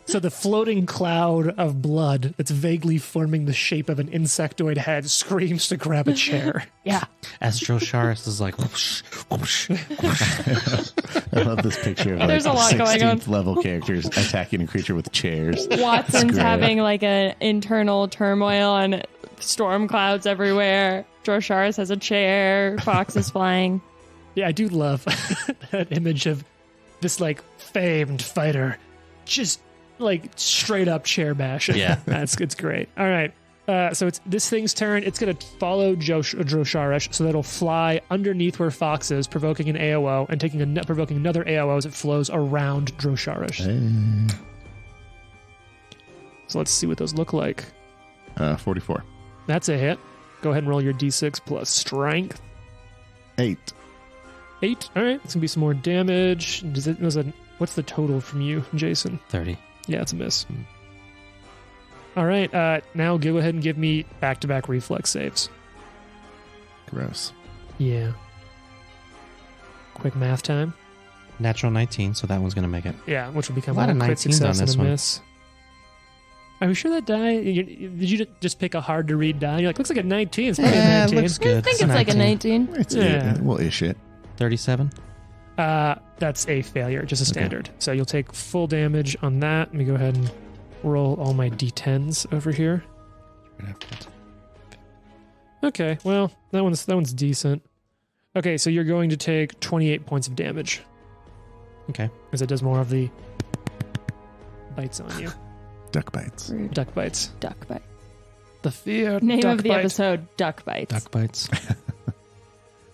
So the floating cloud of blood that's vaguely forming the shape of an insectoid head screams to grab a chair.
Yeah.
As Drosharis is like, whoosh, whoosh.
I love this picture of
There's a lot going on.
16th level characters attacking a creature with chairs.
Watson's
great.
having like an internal turmoil and storm clouds everywhere. Drosharis has a chair. Fox is flying.
Yeah, I do love that image of this like famed fighter just like straight up chair bashing.
Yeah.
It's great. All right. So it's this thing's turn. It's going to follow Drosharish, so that it'll fly underneath where Fox is, provoking an AOO and provoking another AOO as it flows around Drosharish.
Hey.
So let's see what those look like.
44.
That's a hit. Go ahead and roll your d6 plus strength.
8.
8. All right. It's going to be some more damage. What's the total from you, Jason?
30.
Yeah, it's a miss. All right. Now go ahead and give me back-to-back reflex saves.
Gross.
Yeah. Quick math time.
Natural 19, so that one's going to make it.
Yeah, which will become
A lot
a
of
crit
19s
success
on this
and a
one.
miss. Are you sure that die? Did you just pick a hard-to-read die? You're like, looks like a 19. It's probably a 19.
looks good.
I think it's like a 19.
It's
Yeah.
We'll ish it.
37.
That's a failure, just a standard. So you'll take full damage on that. Let me go ahead and roll all my d10s over here. Okay, well, that one's decent. Okay, so you're going to take 28 points of damage.
Okay.
Because it does more of the bites on you.
Duck bites.
Rude.
Duck bites.
Duck bite.
The fear
Name
duck
of the
bite.
episode, Duck Bites.
Duck bites.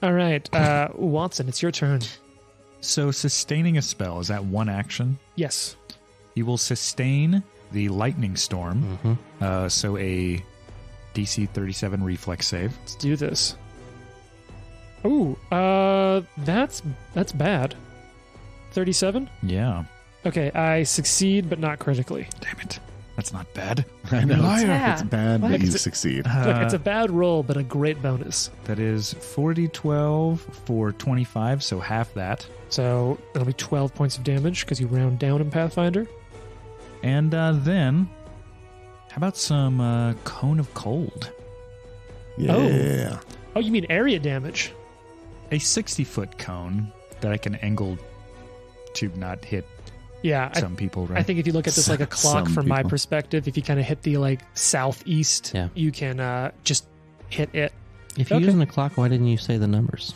All right, Watson, it's your turn.
so sustaining a spell, is that one action?
Yes.
You will sustain the lightning storm.
Mm-hmm.
So a DC 37 reflex save.
Let's do this. Ooh, that's bad. 37?
Yeah.
Okay, I succeed, but not critically.
Damn it. That's not bad.
I know.
Liar.
Yeah.
It's bad,
What?
but you succeed.
Look, it's a bad roll, but a great bonus.
That is 4d12 for 25, so half that.
So that'll be 12 points of damage because you round down in Pathfinder.
And then, how about some Cone of Cold?
Yeah.
Oh, you mean area damage?
A 60-foot cone that I can angle to not hit
Yeah,
some people, right?
I think if you look at this like a clock
Some
from my
people.
perspective, if you kind of hit the like southeast,
Yeah.
you can just hit it.
If you're
Okay.
using a clock, why didn't you say the numbers?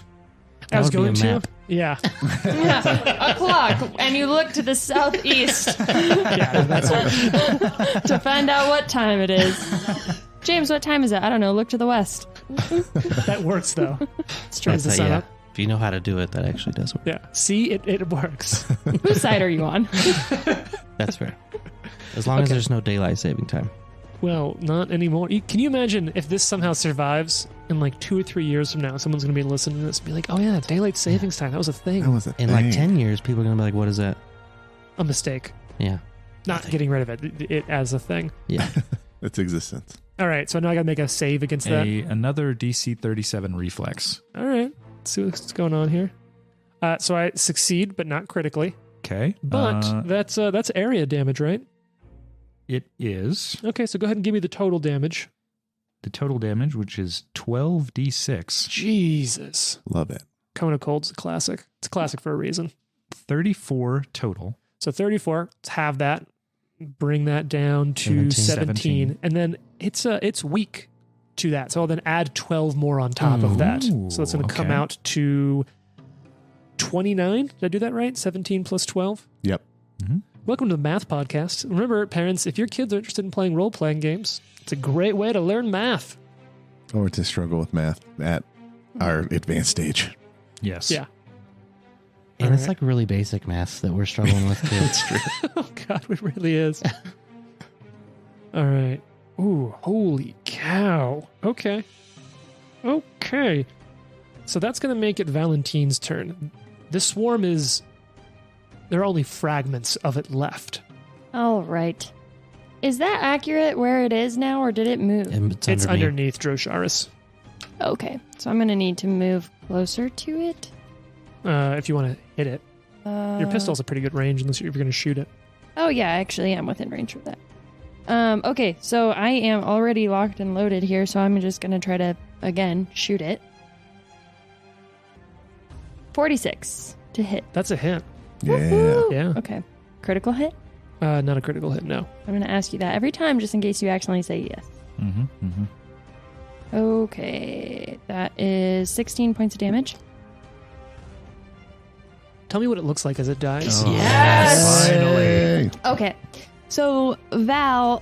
I was
That would be
going
a
to.
map.
Yeah.
Yeah, a clock, and you look to the southeast
Yeah, that's
to find out what time it is. James, what time is it? I don't know. Look to the west.
that works though.
It's true.
As the
That's
sun
yeah.
up.
If you know how to do it, that actually does work.
Yeah. See, it works.
Whose side are you on?
That's fair. As long as
Okay.
there's no daylight saving time.
Well, not anymore. Can you imagine if this somehow survives in like 2 or 3 years from now? Someone's going to be listening to this and be like, oh yeah, daylight savings time. That was a thing.
That was a
In
thing.
like 10 years, people are going to be like, what is that?
A mistake.
Yeah.
Not getting rid of it as a thing.
Yeah.
Its existence.
All right, so now I got to make a save against that.
Another DC 37 reflex.
All right, let's see what's going on here. So I succeed, but not critically.
Okay.
But that's area damage, right?
It is
Okay, so go ahead and give me the total damage.
the total damage, which is 12d6.
Jesus.
Love it.
Kona Cold's a classic. It's a classic for a reason.
34 total.
So 34, let's have that. Bring that down to 17. And then it's weak to that. So I'll then add 12 more on top of that. So that's going to come
okay.
out to 29. Did I do that right? 17 plus 12?
Yep.
Welcome to the math podcast. Remember, parents, if your kids are interested in playing role-playing games, it's a great way to learn math.
Or to struggle with math at our advanced stage.
Yes.
Yeah.
And
All
it's
right.
like really basic math that we're struggling with too.
Oh, God, it really is. All right. Ooh, holy cow. Okay. Okay. So that's going to make it Valentine's turn. The swarm is... There are only fragments of it left.
All right. Is that accurate where it is now, or did it move?
And
It's
under me.
underneath Drosharis.
Okay, so I'm going to need to move closer to it.
If you want to hit it. Your pistol's a pretty good range unless you're going to shoot it.
Oh, yeah, I actually am within range of that. Okay, so I am already locked and loaded here, so I'm just going to try to, again, shoot it. 46 to hit.
That's a hit.
Yeah.
Woohoo!
Yeah.
Okay. Critical hit?
Not a critical hit, no.
I'm going to ask you that every time just in case you accidentally say yes. Okay, that is 16 points of damage.
Tell me what it looks like as it dies.
Yes!
Finally.
Okay. So Val,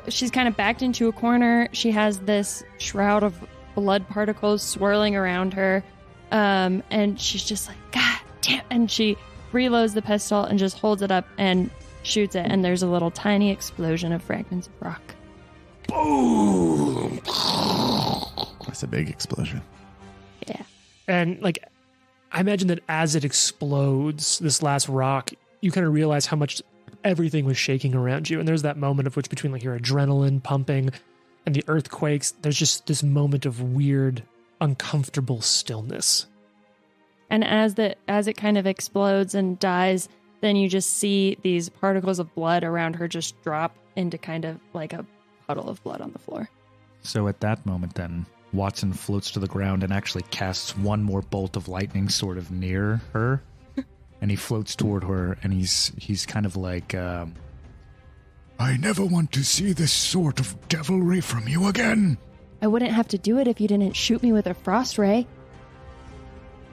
she's kind of backed into a corner. She has this shroud of blood particles swirling around her. And she's just like, God damn. And she reloads the pistol and just holds it up and shoots it. And there's a little tiny explosion of fragments of rock.
Boom!
That's a big explosion.
Yeah.
And, like, I imagine that as it explodes, this last rock, you kind of realize how much everything was shaking around you. And there's that moment of which between, like, your adrenaline pumping and the earthquakes, there's just this moment of weird, uncomfortable stillness.
And as it kind of explodes and dies, then you just see these particles of blood around her just drop into kind of like a puddle of blood on the floor.
So at that moment, then, Watson floats to the ground and actually casts one more bolt of lightning sort of near her. And he floats toward her, and he's kind of like, I never want to see this sort of devilry from you again.
I wouldn't have to do it if you didn't shoot me with a frost ray.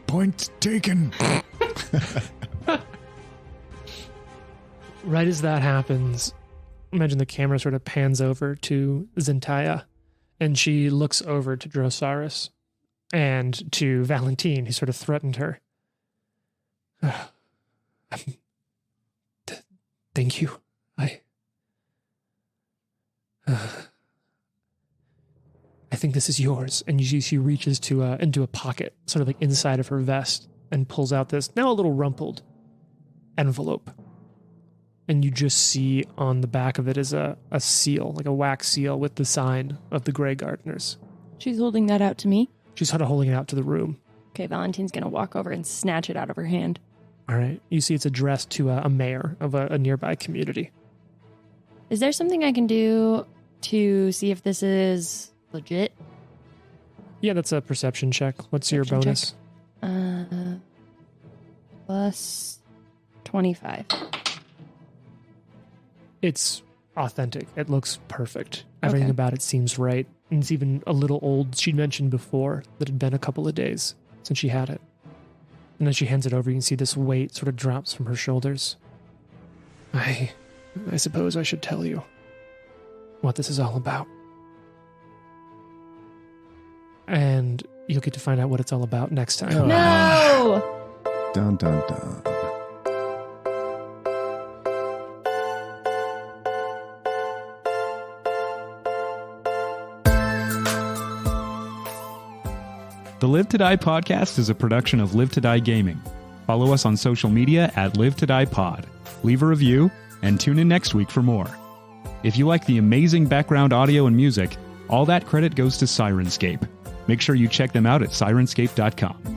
Point taken.
Right as that happens, imagine the camera sort of pans over to Zentaya, and she looks over to Drosaurus and to Valentine, who sort of threatened her. Thank you. I think this is yours. And she reaches to into a pocket, sort of like inside of her vest, and pulls out this now a little rumpled envelope. And you just see on the back of it is a seal, like a wax seal with the sign of the Grey Gardeners.
She's holding that out to me.
She's sort of holding it out to the room.
Okay, Valentine's going to walk over and snatch it out of her hand.
All right. You see it's addressed to a mayor of a nearby community.
Is there something I can do to see if this is legit?
Yeah, that's a perception check. What's your
Perception
bonus?
Plus 25.
It's authentic. It looks perfect. Everything
Okay.
about it seems right. And it's even a little old. She'd mentioned before that it had been a couple of days since she had it. And then she hands it over. You can see this weight sort of drops from her shoulders. I suppose I should tell you what this is all about. And you'll get to find out what it's all about next time.
No!
Dun, dun, dun.
The Live to Die podcast is a production of Live to Die Gaming. Follow us on social media at Live to Die Pod. Leave a review and tune in next week for more. If you like the amazing background audio and music, all that credit goes to Syrinscape. Make sure you check them out at Syrinscape.com.